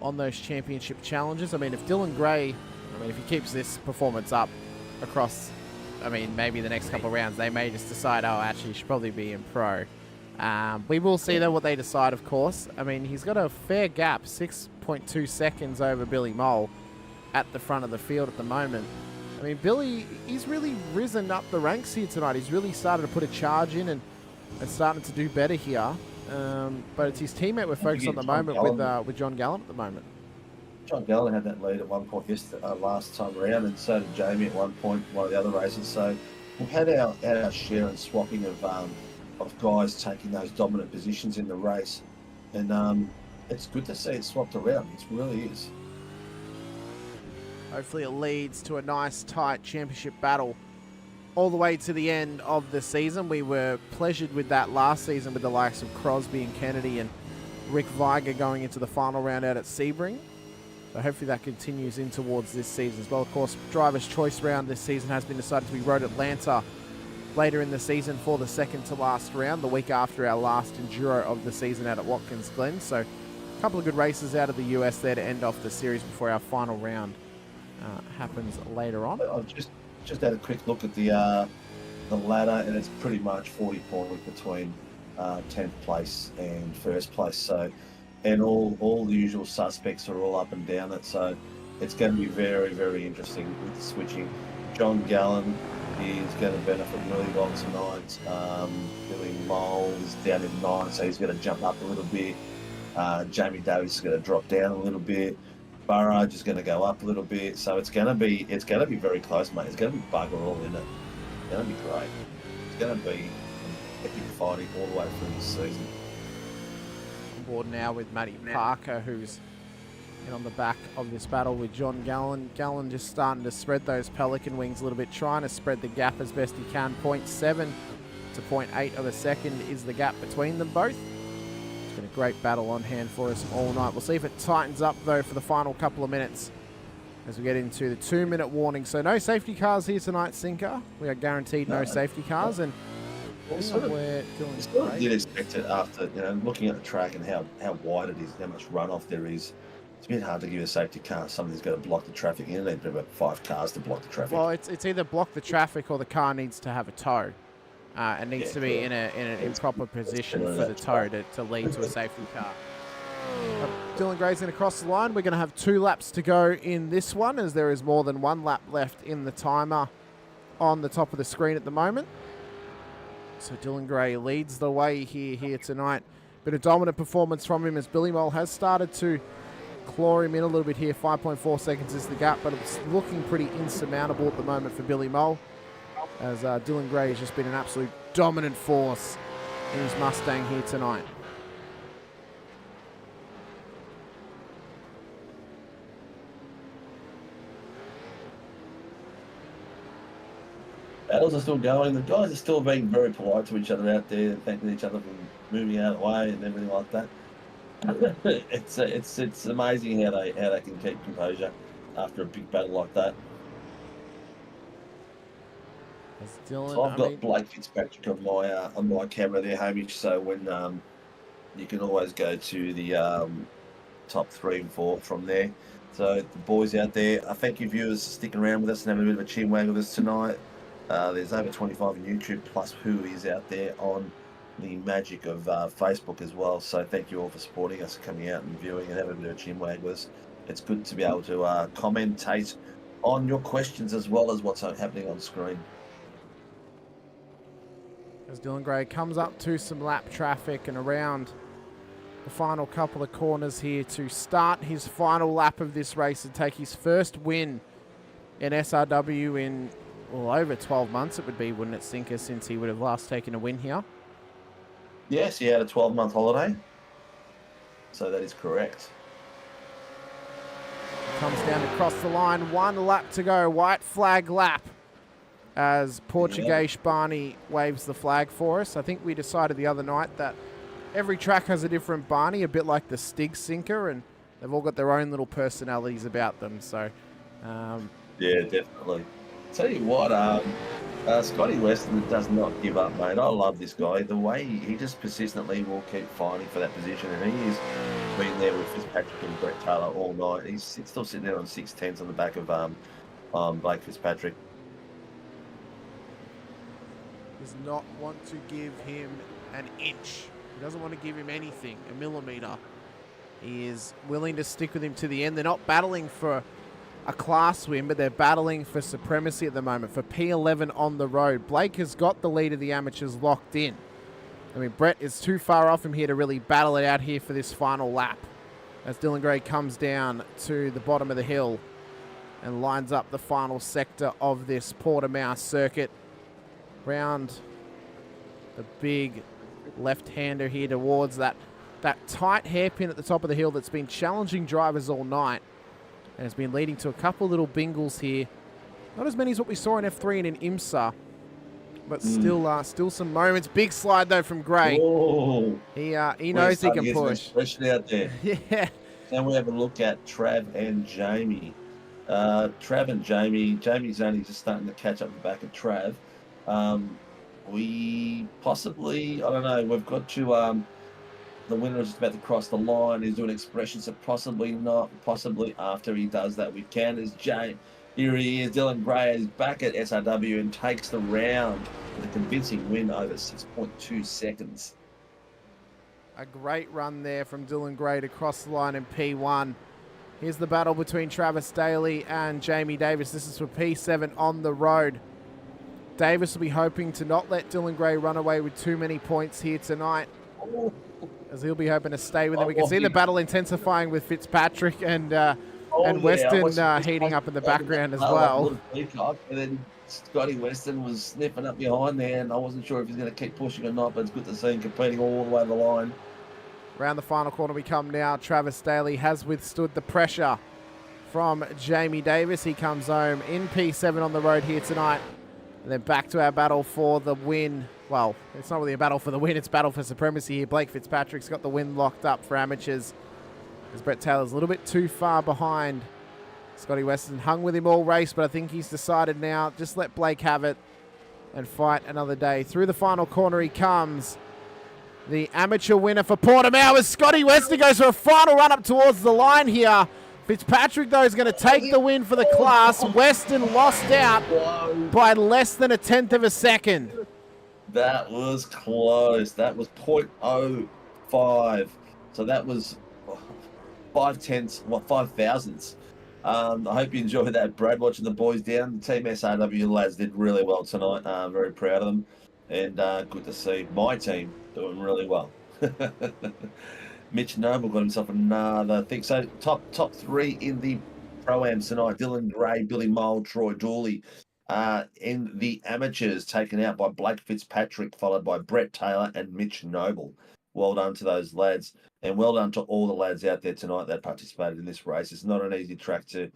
on those championship challenges. I mean, if Dylan Gray, if he keeps this performance up across, maybe the next couple of rounds, they may just decide, actually, he should probably be in pro. We will see, though, what they decide, of course. He's got a fair gap, 6.2 seconds over Billy Mole at the front of the field at the moment. Billy, he's really risen up the ranks here tonight. He's really started to put a charge in and starting to do better here. But it's his teammate we're focused on at the moment with John Gallen at the moment. John Gallen had that lead at one point last time around, and so did Jamie at one point, one of the other races. So we've had our share and swapping of guys taking those dominant positions in the race. And it's good to see it swapped around. It really is. Hopefully it leads to a nice, tight championship battle all the way to the end of the season. We were pleasured with that last season with the likes of Crosby and Kennedy and Rick Viger going into the final round out at Sebring. So hopefully that continues in towards this season as well. Of course, Driver's Choice round this season has been decided to be Road Atlanta later in the season for the second to last round, the week after our last Enduro of the season out at Watkins Glen. So a couple of good races out of the US there to end off the series before our final round happens later on. I've just had a quick look at the ladder, and it's pretty much 40 points between 10th place and first place. So, and all the usual suspects are all up and down it. So it's going to be very, very interesting with the switching. John Gallen is going to benefit really well tonight. Billy Mole is down in 9, so he's going to jump up a little bit. Jamie Davis is going to drop down a little bit. Burrage is going to go up a little bit. So it's going to be very close, mate. It's going to be bugger all in it. It's going to be great. It's going to be epic fighting all the way through this season. On board now with Matty Parker, who's in on the back of this battle with John Gallen. Gallen just starting to spread those Pelican wings a little bit, trying to spread the gap as best he can. 0.7 to 0.8 of a second is the gap between them both. It's been a great battle on hand for us all night. We'll see if it tightens up, though, for the final couple of minutes as we get into the 2-minute warning. So no safety cars here tonight, Sinker. We are guaranteed no safety cars, and You sort of did expect it after, looking at the track and how wide it is, how much runoff there is. It's a bit hard to give a safety car. Somebody's got to block the traffic. You need about 5 cars to block the traffic. Well, it's either block the traffic or the car needs to have a tow. It needs to be in an improper position for the tow to lead to a safety car. Dylan Gray's going to cross the line. We're going to have 2 laps to go in this one, as there is more than 1 lap left in the timer on the top of the screen at the moment. So Dylan Gray leads the way here tonight. Bit of dominant performance from him as Billy Mole has started to claw him in a little bit here. 5.4 seconds is the gap, but it's looking pretty insurmountable at the moment for Billy Mole, as Dylan Gray has just been an absolute dominant force in his Mustang here tonight. Battles are still going. The guys are still being very polite to each other out there, thanking each other for moving out of the way and everything like that. It's amazing how they can keep composure after a big battle like that. So I've got Blake Fitzpatrick on my camera there, Hamish. So when you can always go to the top 3 and 4 from there. So the boys out there, I thank you viewers for sticking around with us and having a bit of a chin wag with us tonight. There's over 25 on YouTube, plus who is out there on the magic of Facebook as well. So thank you all for supporting us, coming out and viewing and having a bit of a chin wag with us. It's good to be able to commentate on your questions as well as what's happening on screen. As Dylan Gray comes up to some lap traffic and around the final couple of corners here to start his final lap of this race and take his first win in SRW in, well, over 12 months it would be, wouldn't it, Sinker, since he would have last taken a win here? Yes, he had a 12-month holiday. So that is correct. Comes down across the line, 1 lap to go, white flag lap, as Portuguese Barney waves the flag for us. I think we decided the other night that every track has a different Barney, a bit like the Stig Sinker, and they've all got their own little personalities about them. So, yeah, definitely. Tell you what, Scotty Weston does not give up, mate. I love this guy. The way he just persistently will keep fighting for that position, and he has been there with Fitzpatrick and Brett Taylor all night. He's still sitting there on 6/10 on the back of Blake Fitzpatrick. Does not want to give him an inch. He doesn't want to give him anything, a millimetre. He is willing to stick with him to the end. They're not battling for a class win, but they're battling for supremacy at the moment, for P11 on the road. Blake has got the lead of the amateurs locked in. I mean, Brett is too far off him here to really battle it out here for this final lap, as Dylan Gray comes down to the bottom of the hill and lines up the final sector of this Portimao circuit. Round the big left-hander here towards that tight hairpin at the top of the hill that's been challenging drivers all night and has been leading to a couple little bingles here. Not as many as what we saw in F3 and in IMSA, but still some moments. Big slide though from Gray. Oh, he knows he can push. Out there. Yeah. Now we have a look at Trav and Jamie. Trav and Jamie's only just starting to catch up the back of Trav. we possibly, I don't know, we've got to, the winner is just about to cross the line. He's doing expressions, so possibly not. Possibly after he does that, we can. Is Jay. Here he is. Dylan Gray is back at SRW and takes the round with a convincing win over 6.2 seconds. A great run there from Dylan Gray to cross the line in P1. Here's the battle between Travis Daly and Jamie Davis. This is for P7 on the road. Davis will be hoping to not let Dylan Gray run away with too many points here tonight, as he'll be hoping to stay with him. We can see the battle intensifying with Fitzpatrick and Weston heating up in the background as well. And then Scotty Weston was sniffing up behind there, and I wasn't sure if he's going to keep pushing or not, but it's good to see him competing all the way to the line. Around the final corner we come now. Travis Daly has withstood the pressure from Jamie Davis. He comes home in P7 on the road here tonight. And then back to our battle for the win. Well, it's not really a battle for the win, it's battle for supremacy here. Blake Fitzpatrick's got the win locked up for amateurs, as Brett Taylor's a little bit too far behind. Scotty Weston hung with him all race, but I think he's decided now, just let Blake have it and fight another day. Through the final corner he comes. The amateur winner for Portimao is Scotty Weston. Goes for a final run up towards the line here. Fitzpatrick, though, is going to take the win for the class. Weston lost out by less than 1/10 of a second. That was close. That was 0.05. So that was 5 thousandths. I hope you enjoyed that, Brad, watching the boys down. The Team SRW lads did really well tonight. Very proud of them. And good to see my team doing really well. Mitch Noble got himself another thing. So top three in the Pro-Ams tonight. Dylan Gray, Billy Mole, Troy Dooley. In the amateurs, taken out by Blake Fitzpatrick, followed by Brett Taylor and Mitch Noble. Well done to those lads, and well done to all the lads out there tonight that participated in this race. It's not an easy track to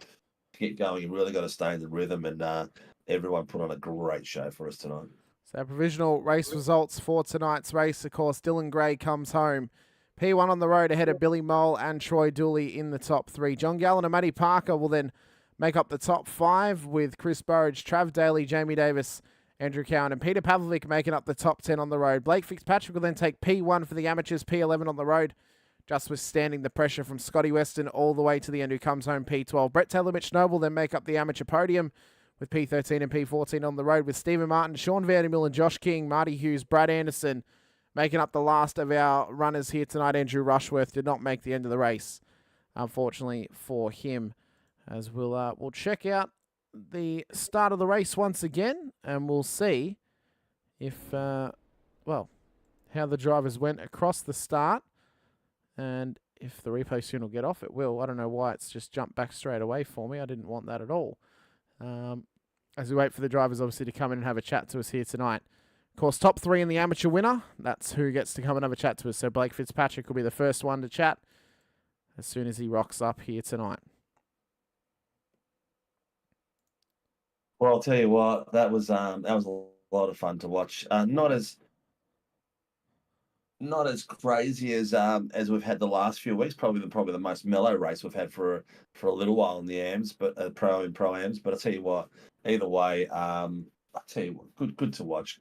get going. You really got to stay in the rhythm, and everyone put on a great show for us tonight. So provisional race results for tonight's race. Of course, Dylan Gray comes home. P1 on the road ahead of Billy Mole and Troy Dooley in the top three. John Gallen and Matty Parker will then make up the top five, with Chris Burridge, Trav Daly, Jamie Davis, Andrew Cowan and Peter Pavlovic making up the top 10 on the road. Blake Fitzpatrick will then take P1 for the amateurs, P11 on the road, just withstanding the pressure from Scotty Weston all the way to the end, who comes home P12. Brett Taylor, Mitch Noble then make up the amateur podium with P13 and P14 on the road, with Stephen Martin, Sean Vandermill and Josh King, Marty Hughes, Brad Anderson making up the last of our runners here tonight. Andrew Rushworth did not make the end of the race, unfortunately for him. As we'll check out the start of the race once again, and we'll see if, how the drivers went across the start, and if the replay soon will get off. It will. I don't know why it's just jumped back straight away for me. I didn't want that at all. As we wait for the drivers, obviously, to come in and have a chat to us here tonight. Of course, top three in the amateur winner. That's who gets to come and have a chat to us. So Blake Fitzpatrick will be the first one to chat as soon as he rocks up here tonight. Well, I'll tell you what, that was a lot of fun to watch. Not as crazy as we've had the last few weeks. Probably the most mellow race we've had for a little while in the AMs, but pro-ams. But I tell you what, either way, I tell you what, good to watch.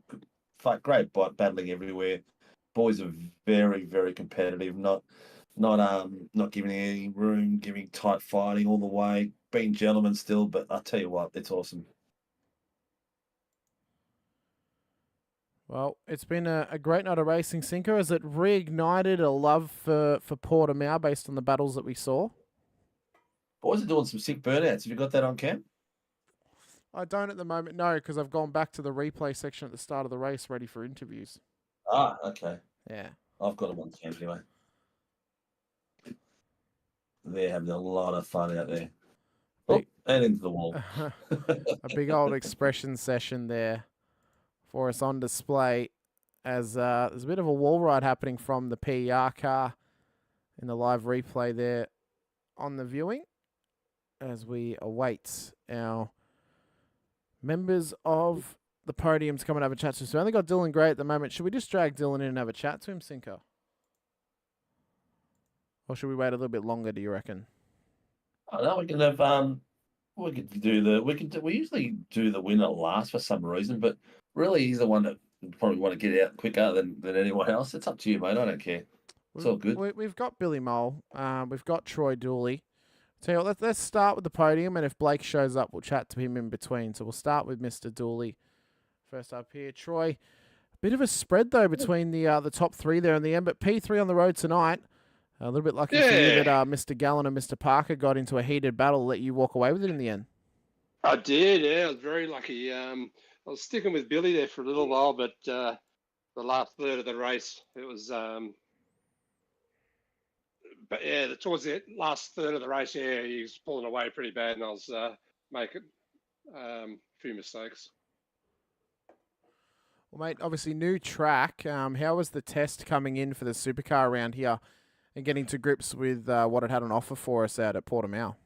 Great battling everywhere. Boys are very, very competitive. Not giving any room, giving tight fighting all the way, being gentlemen still. But I tell you what, it's awesome. Well, it's been a great night of racing, Cinco. Has it reignited a love for Portimao based on the battles that we saw? Boys are doing some sick burnouts. Have you got that on cam? I don't at the moment, no, because I've gone back to the replay section at the start of the race ready for interviews. Ah, okay. Yeah. I've got them on cam anyway. They're having a lot of fun out there. And into the wall. A big old expression session there for us on display, as there's a bit of a wall ride happening from the PER car in the live replay there on the viewing, as we await our members of the podium to come and have a chat to us. So we only got Dylan Gray at the moment. Should we just drag Dylan in and have a chat to him, Cinco? Or should we wait a little bit longer, do you reckon? I know we can have we usually do the winner last for some reason, but really he's the one that probably want to get out quicker than anyone else. It's up to you, mate. I don't care. It's all good. We've got Billy Mole. We've got Troy Dooley. Tell you what, let's start with the podium, and if Blake shows up, we'll chat to him in between. So we'll start with Mr. Dooley. First up here, Troy. Bit of a spread, though, between the top three there in the end, but P3 on the road tonight. A little bit lucky for you that Mr. Gallen and Mr. Parker got into a heated battle, let you walk away with it in the end. I did, yeah. I was very lucky. I was sticking with Billy there for a little while, but the last third of the race, it was... but yeah, towards the last third of the race, yeah, he was pulling away pretty bad, and I was making a few mistakes. Well, mate, obviously new track. How was the test coming in for the supercar around here and getting to grips with what it had on offer for us out at Portimao?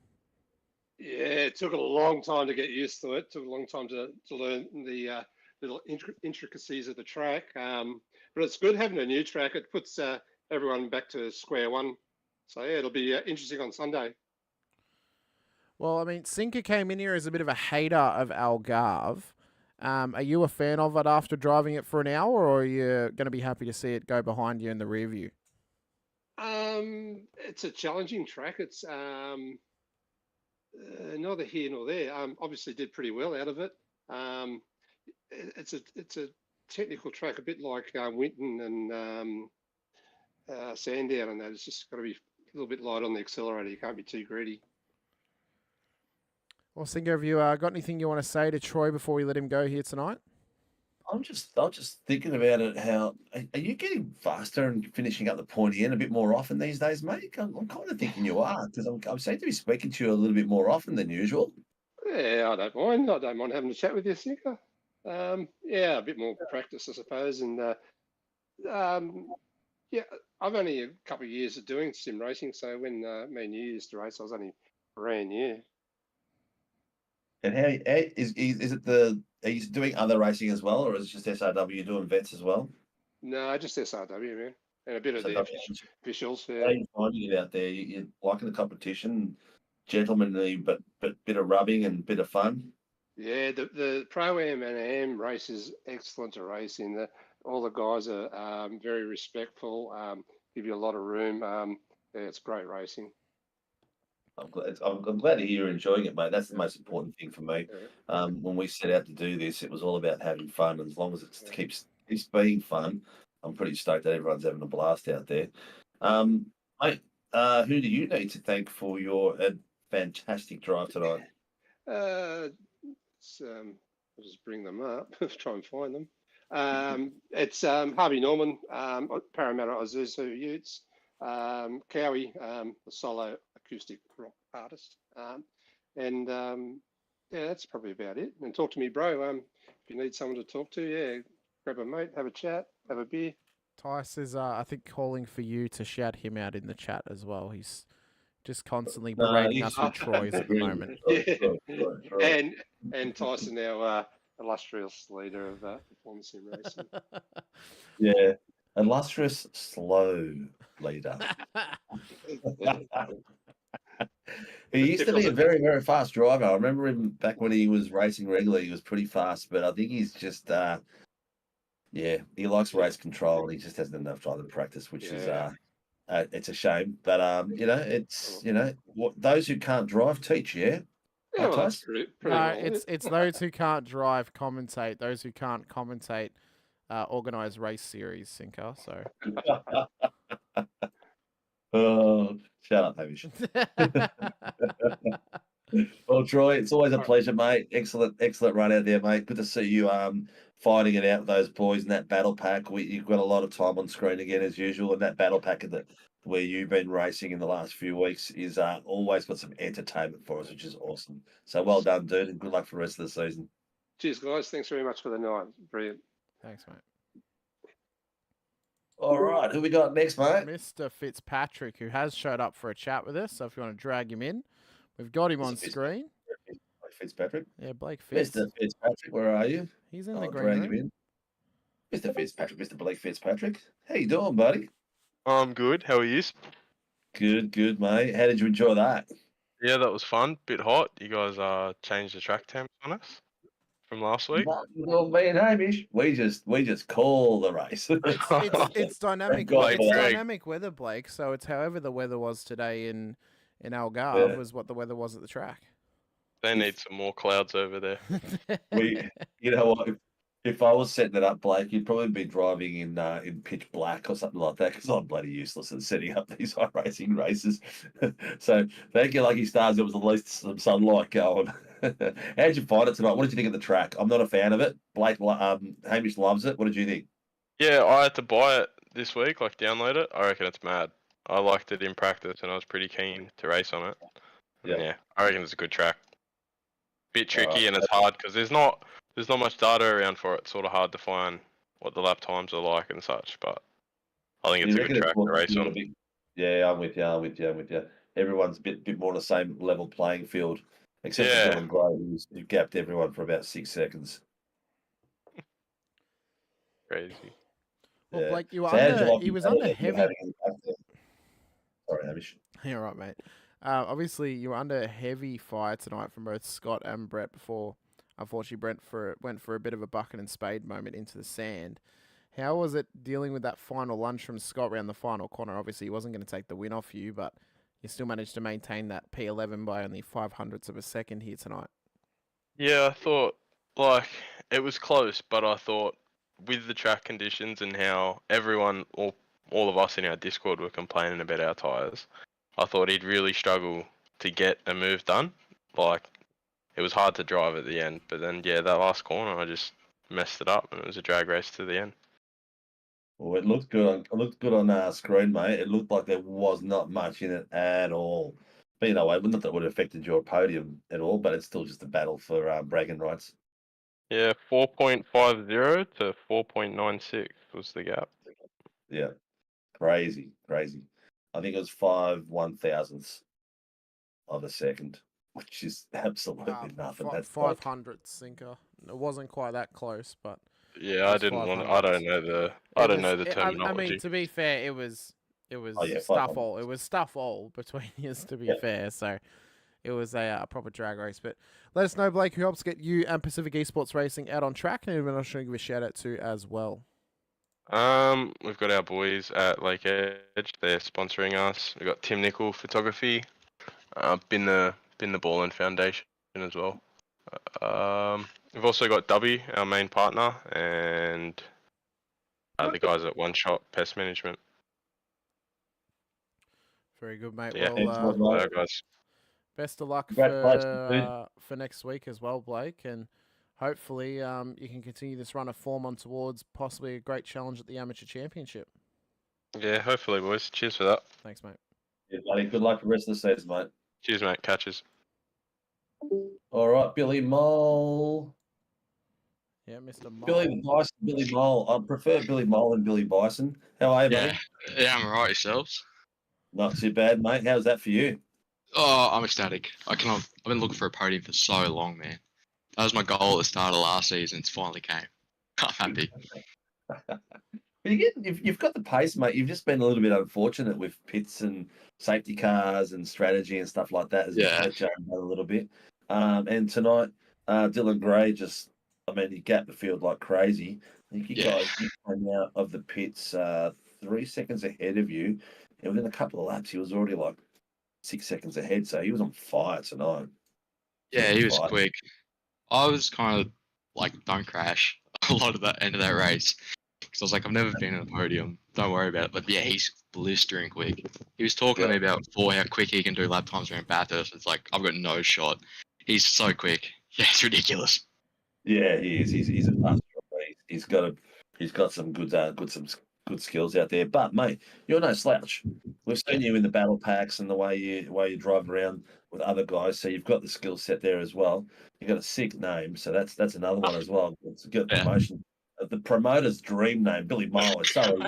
Yeah, it took a long time to get used to it. It took a long time to learn the little intricacies of the track. But it's good having a new track. It puts everyone back to square one. So, yeah, it'll be interesting on Sunday. Well, I mean, Sinker came in here as a bit of a hater of Algarve. Are you a fan of it after driving it for an hour, or are you going to be happy to see it go behind you in the rear view? It's a challenging track. It's neither here nor there. Obviously did pretty well out of it. It's a technical track, a bit like Winton and Sandown, and that. It's just got to be a little bit light on the accelerator. You can't be too greedy. Well, Singer, have you got anything you want to say to Troy before we let him go here tonight? I'm just thinking about it. How are you getting faster and finishing up the pointy end a bit more often these days, mate? I'm kind of thinking you are, because I'm seem to be speaking to you a little bit more often than usual. Yeah, I don't mind. I don't mind having a chat with you, Sinker. Yeah, a bit more practice, I suppose, and yeah, I've only a couple of years of doing sim racing, so when me and you used to race, I was only brand new. And how is it are you doing other racing as well, or is it just SRW doing vets as well? No, just SRW, man, and a bit of the officials. How are you finding it out there? You're liking the competition, gentlemanly, but bit of rubbing and bit of fun. Yeah, the Pro-Am and Am race is excellent to race in. All the guys are very respectful, give you a lot of room. Yeah, it's great racing. I'm glad to hear you're enjoying it, mate. That's the most important thing for me. When we set out to do this, it was all about having fun. And as long as it keeps being fun, I'm pretty stoked that everyone's having a blast out there. Mate, who do you need to thank for your fantastic drive tonight? I'll just bring them up, try and find them. It's Harvey Norman, Parramatta Isuzu Utes, Cowie, the solo acoustic rock artist, and yeah, that's probably about it. And talk to me, bro. If you need someone to talk to, yeah, grab a mate, have a chat, have a beer. Tice is, I think, calling for you to shout him out in the chat as well. He's just constantly berating us with Troy's at the moment. Yeah. And Tyson, our illustrious leader of performance sim racing. Yeah, illustrious slow leader. He used to be a very, very fast driver. I remember him back when he was racing regularly. He was pretty fast, but I think he's just, yeah, he likes race control and he just hasn't enough driving practice, which is, it's a shame. But it's what those who can't drive teach. Yeah. Yeah, well, that's pretty no, it's those who can't drive commentate. Those who can't commentate organise race series, Sinker. So. Oh, shut up, Hamish. Well, Troy, it's always a pleasure, mate. Excellent run out there, mate. Good to see you fighting it out with those boys in that battle pack. You've got a lot of time on screen again as usual, and that battle pack where you've been racing in the last few weeks is always got some entertainment for us, which is awesome. So well done, dude, and good luck for the rest of the season. Cheers, guys. Thanks very much for the night. Brilliant. Thanks, mate. All right, who we got next, mate? Mr. Fitzpatrick, who has showed up for a chat with us. So if you want to drag him in, we've got him on screen. Blake Fitzpatrick. Yeah, Blake Fitz. Mr. Fitzpatrick, where are you? He's in the green room. room. Mr. Fitzpatrick, Mr. Blake Fitzpatrick. How you doing, buddy? I'm good. How are you? Good, mate. How did you enjoy that? Yeah, that was fun. Bit hot. You guys changed the track temps on us. from last week? Well, me and Hamish, we just call the race. It's dynamic. God It's for that. dynamic weather, Blake. So it's however the weather was today in Algarve was what the weather was at the track. They need some more clouds over there. You know what? If I was setting it up, Blake, you'd probably be driving in pitch black or something like that because I'm bloody useless at setting up these iRacing races. So thank you, lucky stars. There was at least some sunlight going. How'd you find it tonight? What did you think of the track? I'm not a fan of it. Blake, Hamish loves it. What did you think? Yeah, I had to buy it this week, like download it. I reckon it's mad. I liked it in practice and I was pretty keen to race on it. Yeah, I reckon it's a good track. Bit tricky and it's hard because there's not much data around for it. It's sort of hard to find what the lap times are like and such, but I think it's a good track to race on. Yeah, I'm with you. Everyone's a bit more on the same level playing field, except for Dylan Gray, who gapped everyone for about 6 seconds. Crazy. Well, Blake, he was under heavy. Sorry, Hamish. Yeah, right, mate. Obviously, you were under heavy fire tonight from both Scott and Brett before, unfortunately, Brent went for a bit of a bucket and spade moment into the sand. How was it dealing with that final lunge from Scott around the final corner? Obviously, he wasn't going to take the win off you, but you still managed to maintain that P11 by only 0.05 of a second here tonight. Yeah, I thought, like, it was close, but I thought with the track conditions and how everyone, all of us in our Discord were complaining about our tyres, I thought he'd really struggle to get a move done. Like, it was hard to drive at the end, but then, yeah, that last corner, I just messed it up, and it was a drag race to the end. Well, it looked good. It looked good on screen, mate. It looked like there was not much in it at all. But not that it would have affected your podium at all, but it's still just a battle for bragging rights. Yeah, 4.50 to 4.96 was the gap. Yeah, crazy. I think it was 5/1000ths of a second, which is absolutely nothing. That's 500 sinker. It wasn't quite that close, but yeah, I didn't want. I don't know the terminology. I mean, to be fair, it was stuff all. It was stuff all between us. To be fair, so it was a proper drag race. But let us know, Blake, who helps get you and Pacific Esports Racing out on track, and everyone else should give a shout out to as well. We've got our boys at Lake Edge. They're sponsoring us. We've got Tim Nickel Photography. Been the Ballin Foundation as well. We've also got W, our main partner, and the guys at One Shot Pest Management. Very good, mate. Yeah, well, guys. Best of luck for next week as well, Blake, and hopefully you can continue this run of form on towards possibly a great challenge at the Amateur Championship. Yeah, hopefully, boys. Cheers for that. Thanks, mate. Yeah, buddy. Good luck for the rest of the season, mate. Cheers, mate. Catches. All right, Billy Mole. Yeah, Mr. Mole. Billy Bison, Billy Mole. I prefer Billy Mole and Billy Bison. How are you, mate? Yeah, I'm alright. Yourselves? Not too bad, mate. How's that for you? Oh, I'm ecstatic. I've been looking for a podium for so long, man. That was my goal at the start of last season. It's finally came. I'm happy. You've got the pace, mate. You've just been a little bit unfortunate with pits and safety cars and strategy and stuff like that. As a little bit. And tonight, Dylan Gray he gapped the field like crazy. I think you guys came out of the pits 3 seconds ahead of you. And within a couple of laps, he was already like 6 seconds ahead. So he was on fire tonight. Yeah, he was quick. I was kind of like, don't crash a lot of that end of that race. Because I was like, I've never been on a podium. Don't worry about it. But yeah, he's blistering quick. He was talking to me about before how quick he can do lap times around Bathurst. It's like, I've got no shot. He's so quick. Yeah, it's ridiculous. Yeah, he is. He's a fast driver. He's got some good skills out there. But mate, you're no slouch. We've seen you in the battle packs and the way you drive around with other guys. So you've got the skill set there as well. You've got a sick name, so that's another one as well. It's a good promotion. The promoter's dream name, Billy Mole. It's so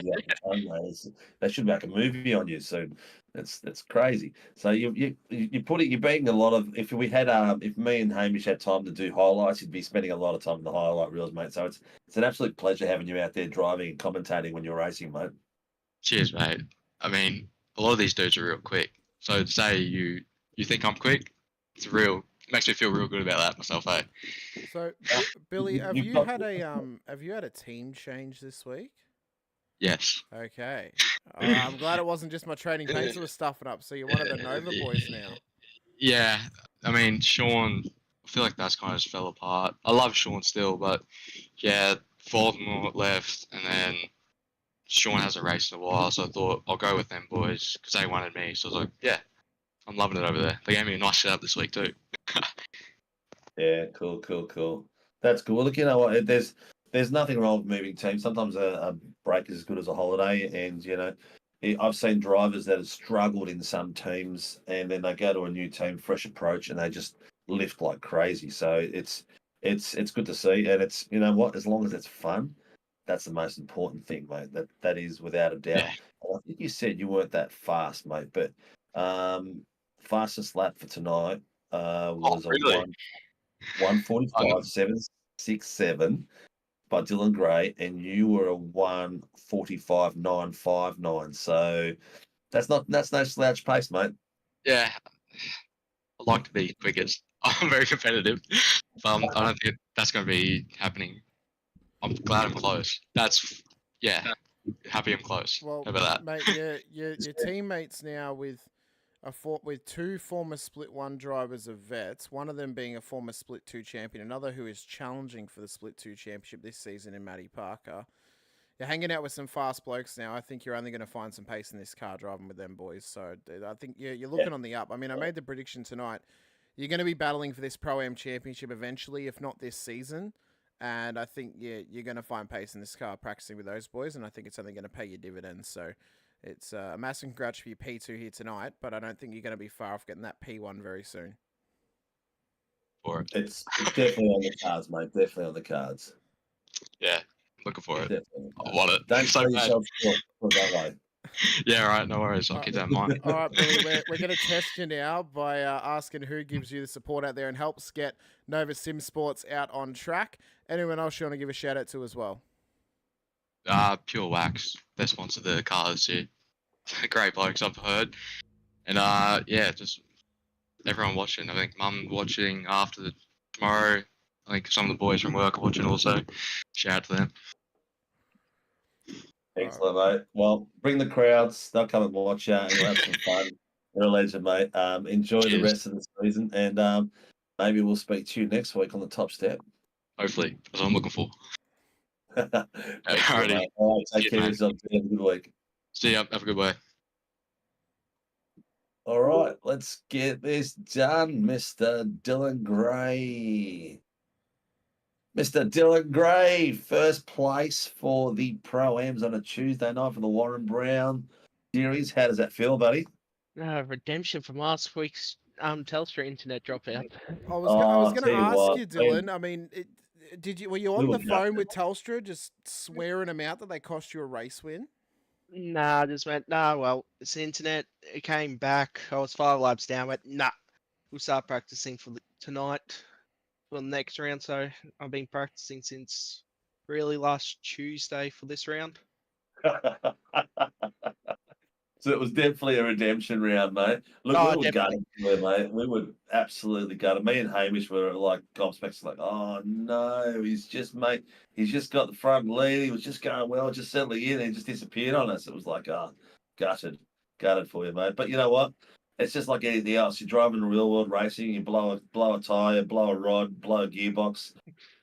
easy. They should make a movie on you soon. That's crazy. So you're being a lot of. If me and Hamish had time to do highlights, you'd be spending a lot of time in the highlight reels, mate. So it's an absolute pleasure having you out there driving and commentating when you're racing, mate. Cheers, mate. I mean, a lot of these dudes are real quick. So say you think I'm quick, it's real makes me feel real good about that myself, eh? So, Billy, have you had a team change this week? Yes. Okay. I'm glad it wasn't just my trading paints that was stuffing up. So you're one of the Nova boys now. Yeah, I mean, Sean, I feel like that's kind of just fell apart. I love Sean still, but yeah, Baltimore left, and then Sean hasn't raced in a while, so I thought I'll go with them boys because they wanted me. So I was like, yeah, I'm loving it over there. They gave me a nice setup this week too. Yeah, cool. That's cool. Look, you know what? There's nothing wrong with moving teams. Sometimes a break is as good as a holiday, and I've seen drivers that have struggled in some teams, and then they go to a new team, fresh approach, and they just lift like crazy. So it's good to see, and it's you know what? As long as it's fun, that's the most important thing, mate. That is without a doubt. And I think you said you weren't that fast, mate, but fastest lap for tonight was really? a 1:45.767 by Dylan Gray, and you were a 1:45.959. So that's no slouch pace, mate. Yeah, I like to be quickest. I'm very competitive. I don't think that's going to be happening. I'm glad I'm close. Happy I'm close. Well, How about that? mate, your teammates now with two former Split 1 drivers of vets, one of them being a former Split 2 champion, another who is challenging for the Split 2 championship this season in Matty Parker. You're hanging out with some fast blokes now. I think you're only going to find some pace in this car driving with them boys. So I think you're looking on the up. I mean, I made the prediction tonight. You're going to be battling for this Pro-Am championship eventually, if not this season. And I think you're going to find pace in this car practicing with those boys, and I think it's only going to pay you dividends. So it's a massive congrats for your P2 here tonight, but I don't think you're going to be far off getting that P1 very soon. It's definitely on the cards, mate. Definitely on the cards. Yeah, looking for it. Definitely. I want it. Don't so sell bad. yourself short. Put it that way. Yeah, all right, no worries. I'll keep that in mind. All right, Billy, we're going to test you now by asking who gives you the support out there and helps get Nova Sim Sports out on track. Anyone else you want to give a shout out to as well? Pure Wax. They sponsor the car this year. Great blokes, I've heard. And just everyone watching. I think Mum watching after tomorrow. I think some of the boys from work are watching also. Shout out to them. Excellent, mate. Well, bring the crowds. They'll come and watch you. You'll have some fun. You're a legend, mate. Enjoy the rest of the season, and maybe we'll speak to you next week on the top step. Hopefully, that's what I'm looking for. Alrighty. All right, take care of yourself. Have a good week. See ya. Have a good way. All right, let's get this done, Mr. Dylan Gray. Mr. Dylan Gray, first place for the Pro-Ams on a Tuesday night for the Warren Brown Series. How does that feel, buddy? Redemption from last week's Telstra internet dropout. I was going to ask you, Dylan. man. I mean, were you on the phone with Telstra just swearing them out that they cost you a race win? Nah, just went, well, it's the internet. It came back. I was 5 laps down. Went, we'll start practicing for tonight for the next round. So I've been practicing since really last Tuesday for this round. So it was definitely a redemption round, mate. Look, we were gutted, mate. We were absolutely gutted. Me and Hamish were like gobsmacked, like, oh no, he's just got the front lead. He was just going well, just settling in, and he just disappeared on us. It was like, gutted for you, mate. But you know what? It's just like anything else. You're driving real world racing, you blow a tire, blow a rod, blow a gearbox.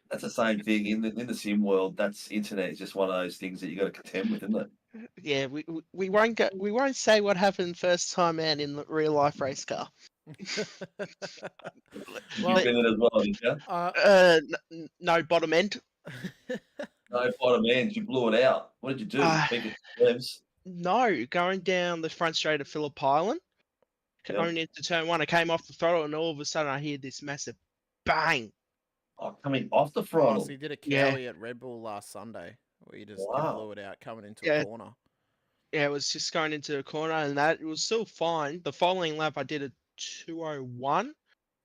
That's the same thing in the sim world. That's internet. It's just one of those things that you got to contend with, isn't it? Yeah, we won't say what happened first time out in the real life race car. Well, you it as well, did you? No bottom end. No bottom end. You blew it out. What did you do? Think it No, going down the front straight of Phillip Island, going into turn 1, I came off the throttle, and all of a sudden I hear this massive bang. Oh, coming off the throttle. So you did a Cowie at Red Bull last Sunday, where you just blew it out coming into a corner. Yeah, it was just going into a corner, and that it was still fine. The following lap, I did a 2:01,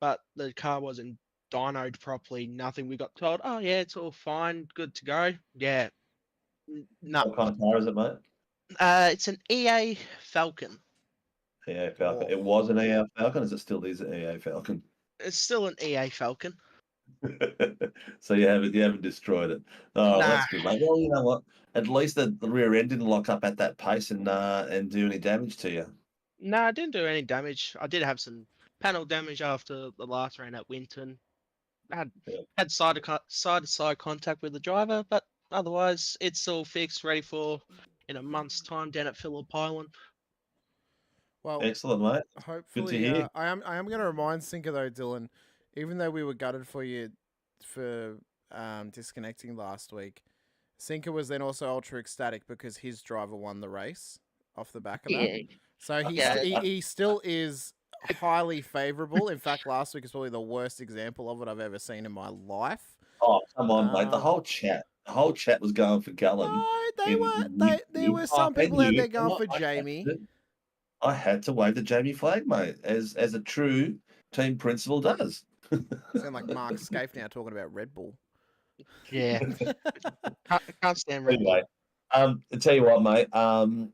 but the car wasn't dynoed properly. Nothing. We got told, oh yeah, it's all fine, good to go. Yeah. No. What kind of car is it, mate? It's an EA Falcon. EA Falcon. It was an EA Falcon. Is it still is an EA Falcon? It's still an EA Falcon. So you haven't destroyed it. Oh, Nah. that's good, mate. Well, you know what? At least the rear end didn't lock up at that pace and do any damage to you. No, I didn't do any damage. I did have some panel damage after the last round at Winton. I had side to side contact with the driver, but otherwise it's all fixed, ready for in a month's time down at Phillip Island. Well, excellent, mate. Hopefully, Good to hear. I am going to remind Sinker though, Dylan. Even though we were gutted for you for disconnecting last week, Sinker was then also ultra ecstatic because his driver won the race off the back of that. Yeah. So he still is highly favourable. In fact, last week is probably the worst example of it I've ever seen in my life. Oh, come on, mate. The whole chat was going for Gullen. No, there were some people out there going for Jamie. I had to wave the Jamie flag, mate, as a true team principal does. Sound like Mark Scaife now talking about Red Bull. Yeah. can't stand Red Bull. Anyway, I tell you what, mate. I'm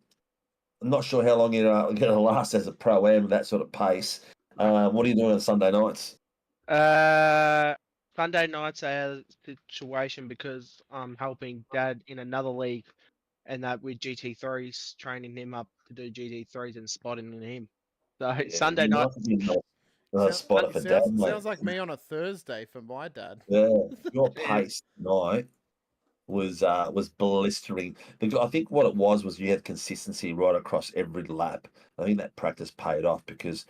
not sure how long you're going to last as a pro-am with that sort of pace. What are you doing on Sunday nights? Sunday nights I have a situation because I'm helping Dad in another league, and that with GT3s, training him up to do GT3s and spotting him. So Sunday night. Spotter for Dad, mate. Sounds like me on a Thursday for my dad. Yeah, your pace tonight was blistering. Because I think what it was you had consistency right across every lap. I think that practice paid off because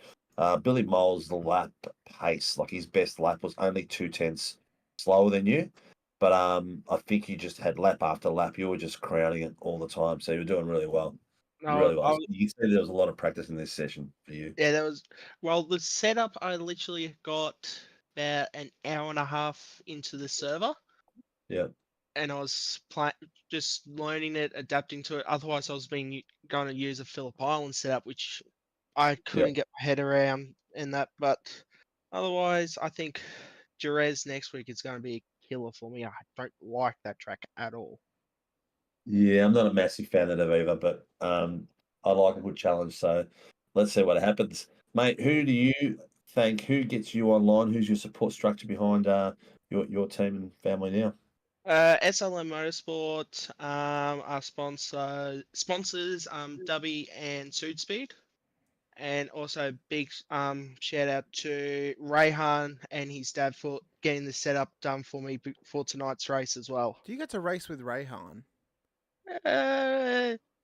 Billy Mole's lap pace, like his best lap, was only 2/10 slower than you. But I think you just had lap after lap. You were just crowning it all the time, so you were doing really well. Really well. You can see there was a lot of practice in this session for you. Yeah, there was. Well, the setup I literally got about an hour and a half into the server. Yeah. And I was just learning it, adapting to it. Otherwise, I was going to use a Phillip Island setup, which I couldn't get my head around in that. But otherwise, I think Jerez next week is going to be a killer for me. I don't like that track at all. Yeah, I'm not a massive fan of it either, but I like a good challenge. So let's see what happens. Mate, who do you think, who gets you online? Who's your support structure behind your team and family now? SLM Motorsport, our sponsors, Dubby and Suit Speed. And also big shout out to Rayhan and his dad for getting the setup done for me for tonight's race as well. Do you get to race with Rayhan?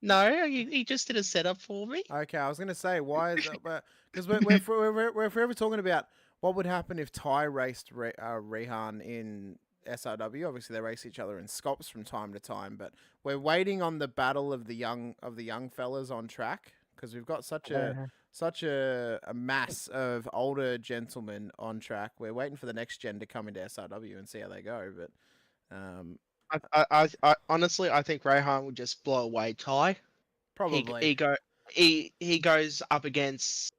No, he just did a setup for me. Okay, I was going to say, why is that? Because we're forever talking about what would happen if Ty raced Rayhan in SRW. Obviously, they race each other in Scops from time to time, but we're waiting on the battle of the young fellas on track because we've got such a mass of older gentlemen on track. We're waiting for the next gen to come into SRW and see how they go. But I honestly, I think Rayhan would just blow away Ty. Probably. He goes up against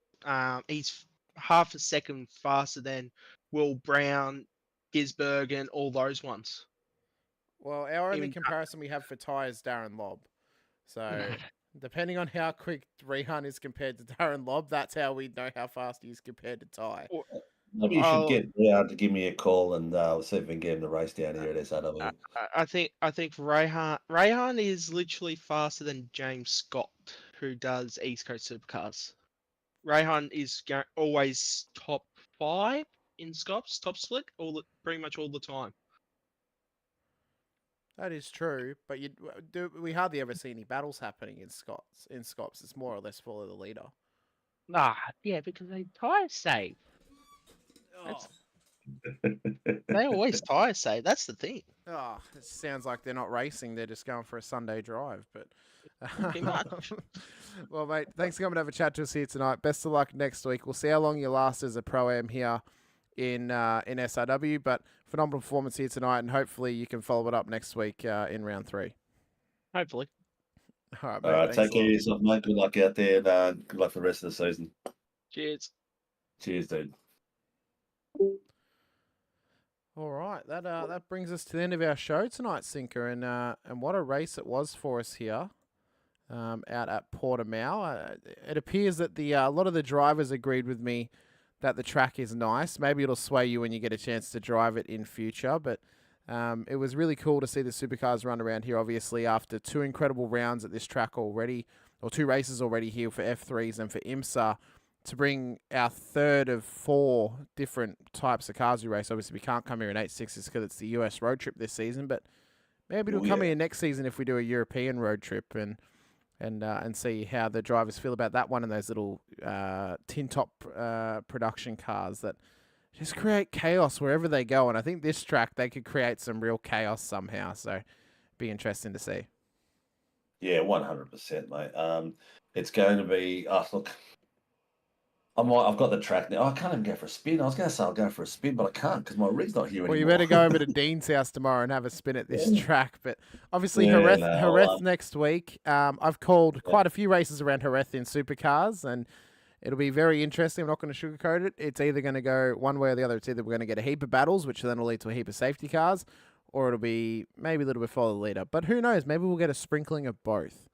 he's half a second faster than Will Brown, Gisberg, and all those ones. Well, our only comparison we have for Ty is Darren Lobb. So depending on how quick Rayhan is compared to Darren Lobb, that's how we know how fast he is compared to Ty. Maybe you should get Rayhan to give me a call and see if we can get him to race down here at SRW. I think Rayhan is literally faster than James Scott, who does East Coast Supercars. Rayhan is always top 5 in Scops, top split, pretty much all the time. That is true, but we hardly ever see any battles happening in Scops. It's more or less follow the leader. Yeah, because they tire save. They always tire save. That's the thing. Oh, it sounds like they're not racing. They're just going for a Sunday drive. But well, mate, thanks for coming to have a chat to us here tonight. Best of luck next week. We'll see how long you last as a pro-am here in SRW. But phenomenal performance here tonight, and hopefully you can follow it up next week in round 3. Hopefully. All right, mate. All right, take care of yourself, mate. Good luck out there, and good luck for the rest of the season. Cheers. Cheers, dude. All right, that brings us to the end of our show tonight, Sinker, and what a race it was for us here, out at Portimao. It appears that a lot of the drivers agreed with me that the track is nice. Maybe it'll sway you when you get a chance to drive it in future, but it was really cool to see the supercars run around here, obviously, after 2 incredible rounds at this track already, or 2 races already here for F3s and for IMSA, to bring our 3rd of 4 different types of cars we race. Obviously, we can't come here in 8.6s because it's the US road trip this season, but maybe it'll come here next season if we do a European road trip and see how the drivers feel about that one and those little tin top production cars that just create chaos wherever they go. And I think this track, they could create some real chaos somehow. So be interesting to see. Yeah, 100%, mate. It's going to be, look, I've got the track now. I can't even go for a spin. I was going to say I'll go for a spin, but I can't because my rig's not here anymore. Well, you better go over to Dean's house tomorrow and have a spin at this track. But obviously, Jerez next week. I've called quite a few races around Jerez in supercars, and it'll be very interesting. I'm not going to sugarcoat it. It's either going to go one way or the other. It's either we're going to get a heap of battles, which then will lead to a heap of safety cars, or it'll be maybe a little bit follow the leader. But who knows? Maybe we'll get a sprinkling of both.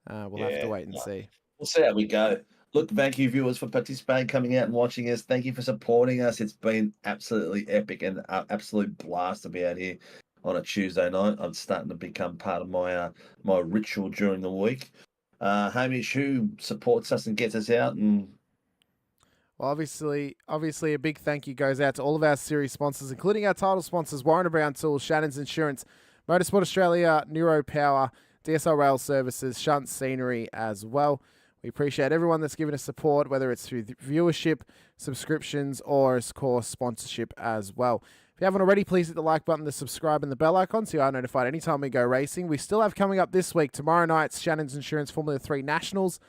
We'll have to wait and see. We'll see how we go. Look, thank you, viewers, for participating, coming out and watching us. Thank you for supporting us. It's been absolutely epic and an absolute blast to be out here on a Tuesday night. I'm starting to become part of my my ritual during the week. Hamish, who supports us and gets us out? And well, obviously, a big thank you goes out to all of our series sponsors, including our title sponsors, Warren & Brown Tools, Shannon's Insurance, Motorsport Australia, NeuroPower, DSL Rail Services, Shunt Scenery as well. We appreciate everyone that's given us support, whether it's through viewership, subscriptions, or, of course, sponsorship as well. If you haven't already, please hit the like button, the subscribe, and the bell icon so you are notified anytime we go racing. We still have coming up this week, tomorrow night's Shannon's Insurance Formula 3 Nationals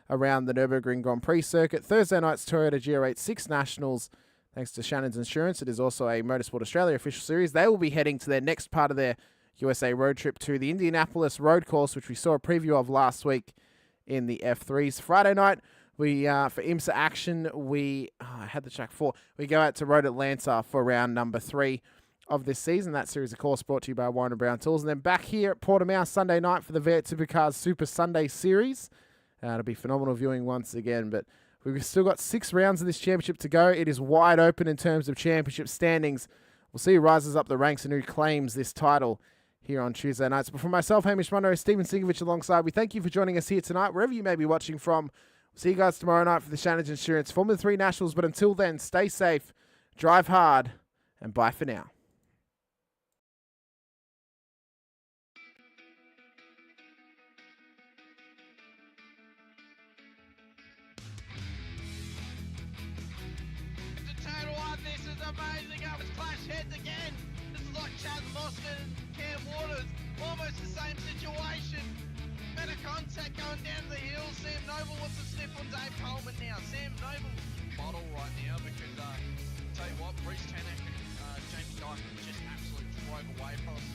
around the Nürburgring Grand Prix circuit. Thursday night's Toyota GR86 Nationals, thanks to Shannon's Insurance. It is also a Motorsport Australia official series. They will be heading to their next part of their USA road trip to the Indianapolis road course, which we saw a preview of last week in the F3s. Friday night, we for IMSA action, I had the track 4. We go out to Road Atlanta for round number 3 of this season. That series, of course, brought to you by Warren & Brown Tools. And then back here at Portimao Sunday night for the V8 Supercars Super Sunday Series. It'll be phenomenal viewing once again. But we've still got 6 rounds of this championship to go. It is wide open in terms of championship standings. We'll see who rises up the ranks and who claims this title here on Tuesday nights. But for myself, Hamish Munro, Steve Sinkovic alongside, we thank you for joining us here tonight, wherever you may be watching from. We'll see you guys tomorrow night for the Shannon's Insurance Formula 3 Nationals. But until then, stay safe, drive hard, and bye for now. This is amazing. I was clash heads again. This is like Chad Moscow and Cam Waters. Almost the same situation. Better contact going down the hill. Sam Noble wants to snip on Dave Coleman now. Sam Noble bottle right now because, tell you what, Bruce Tanak and Jamie Dyke just absolutely drove away from us.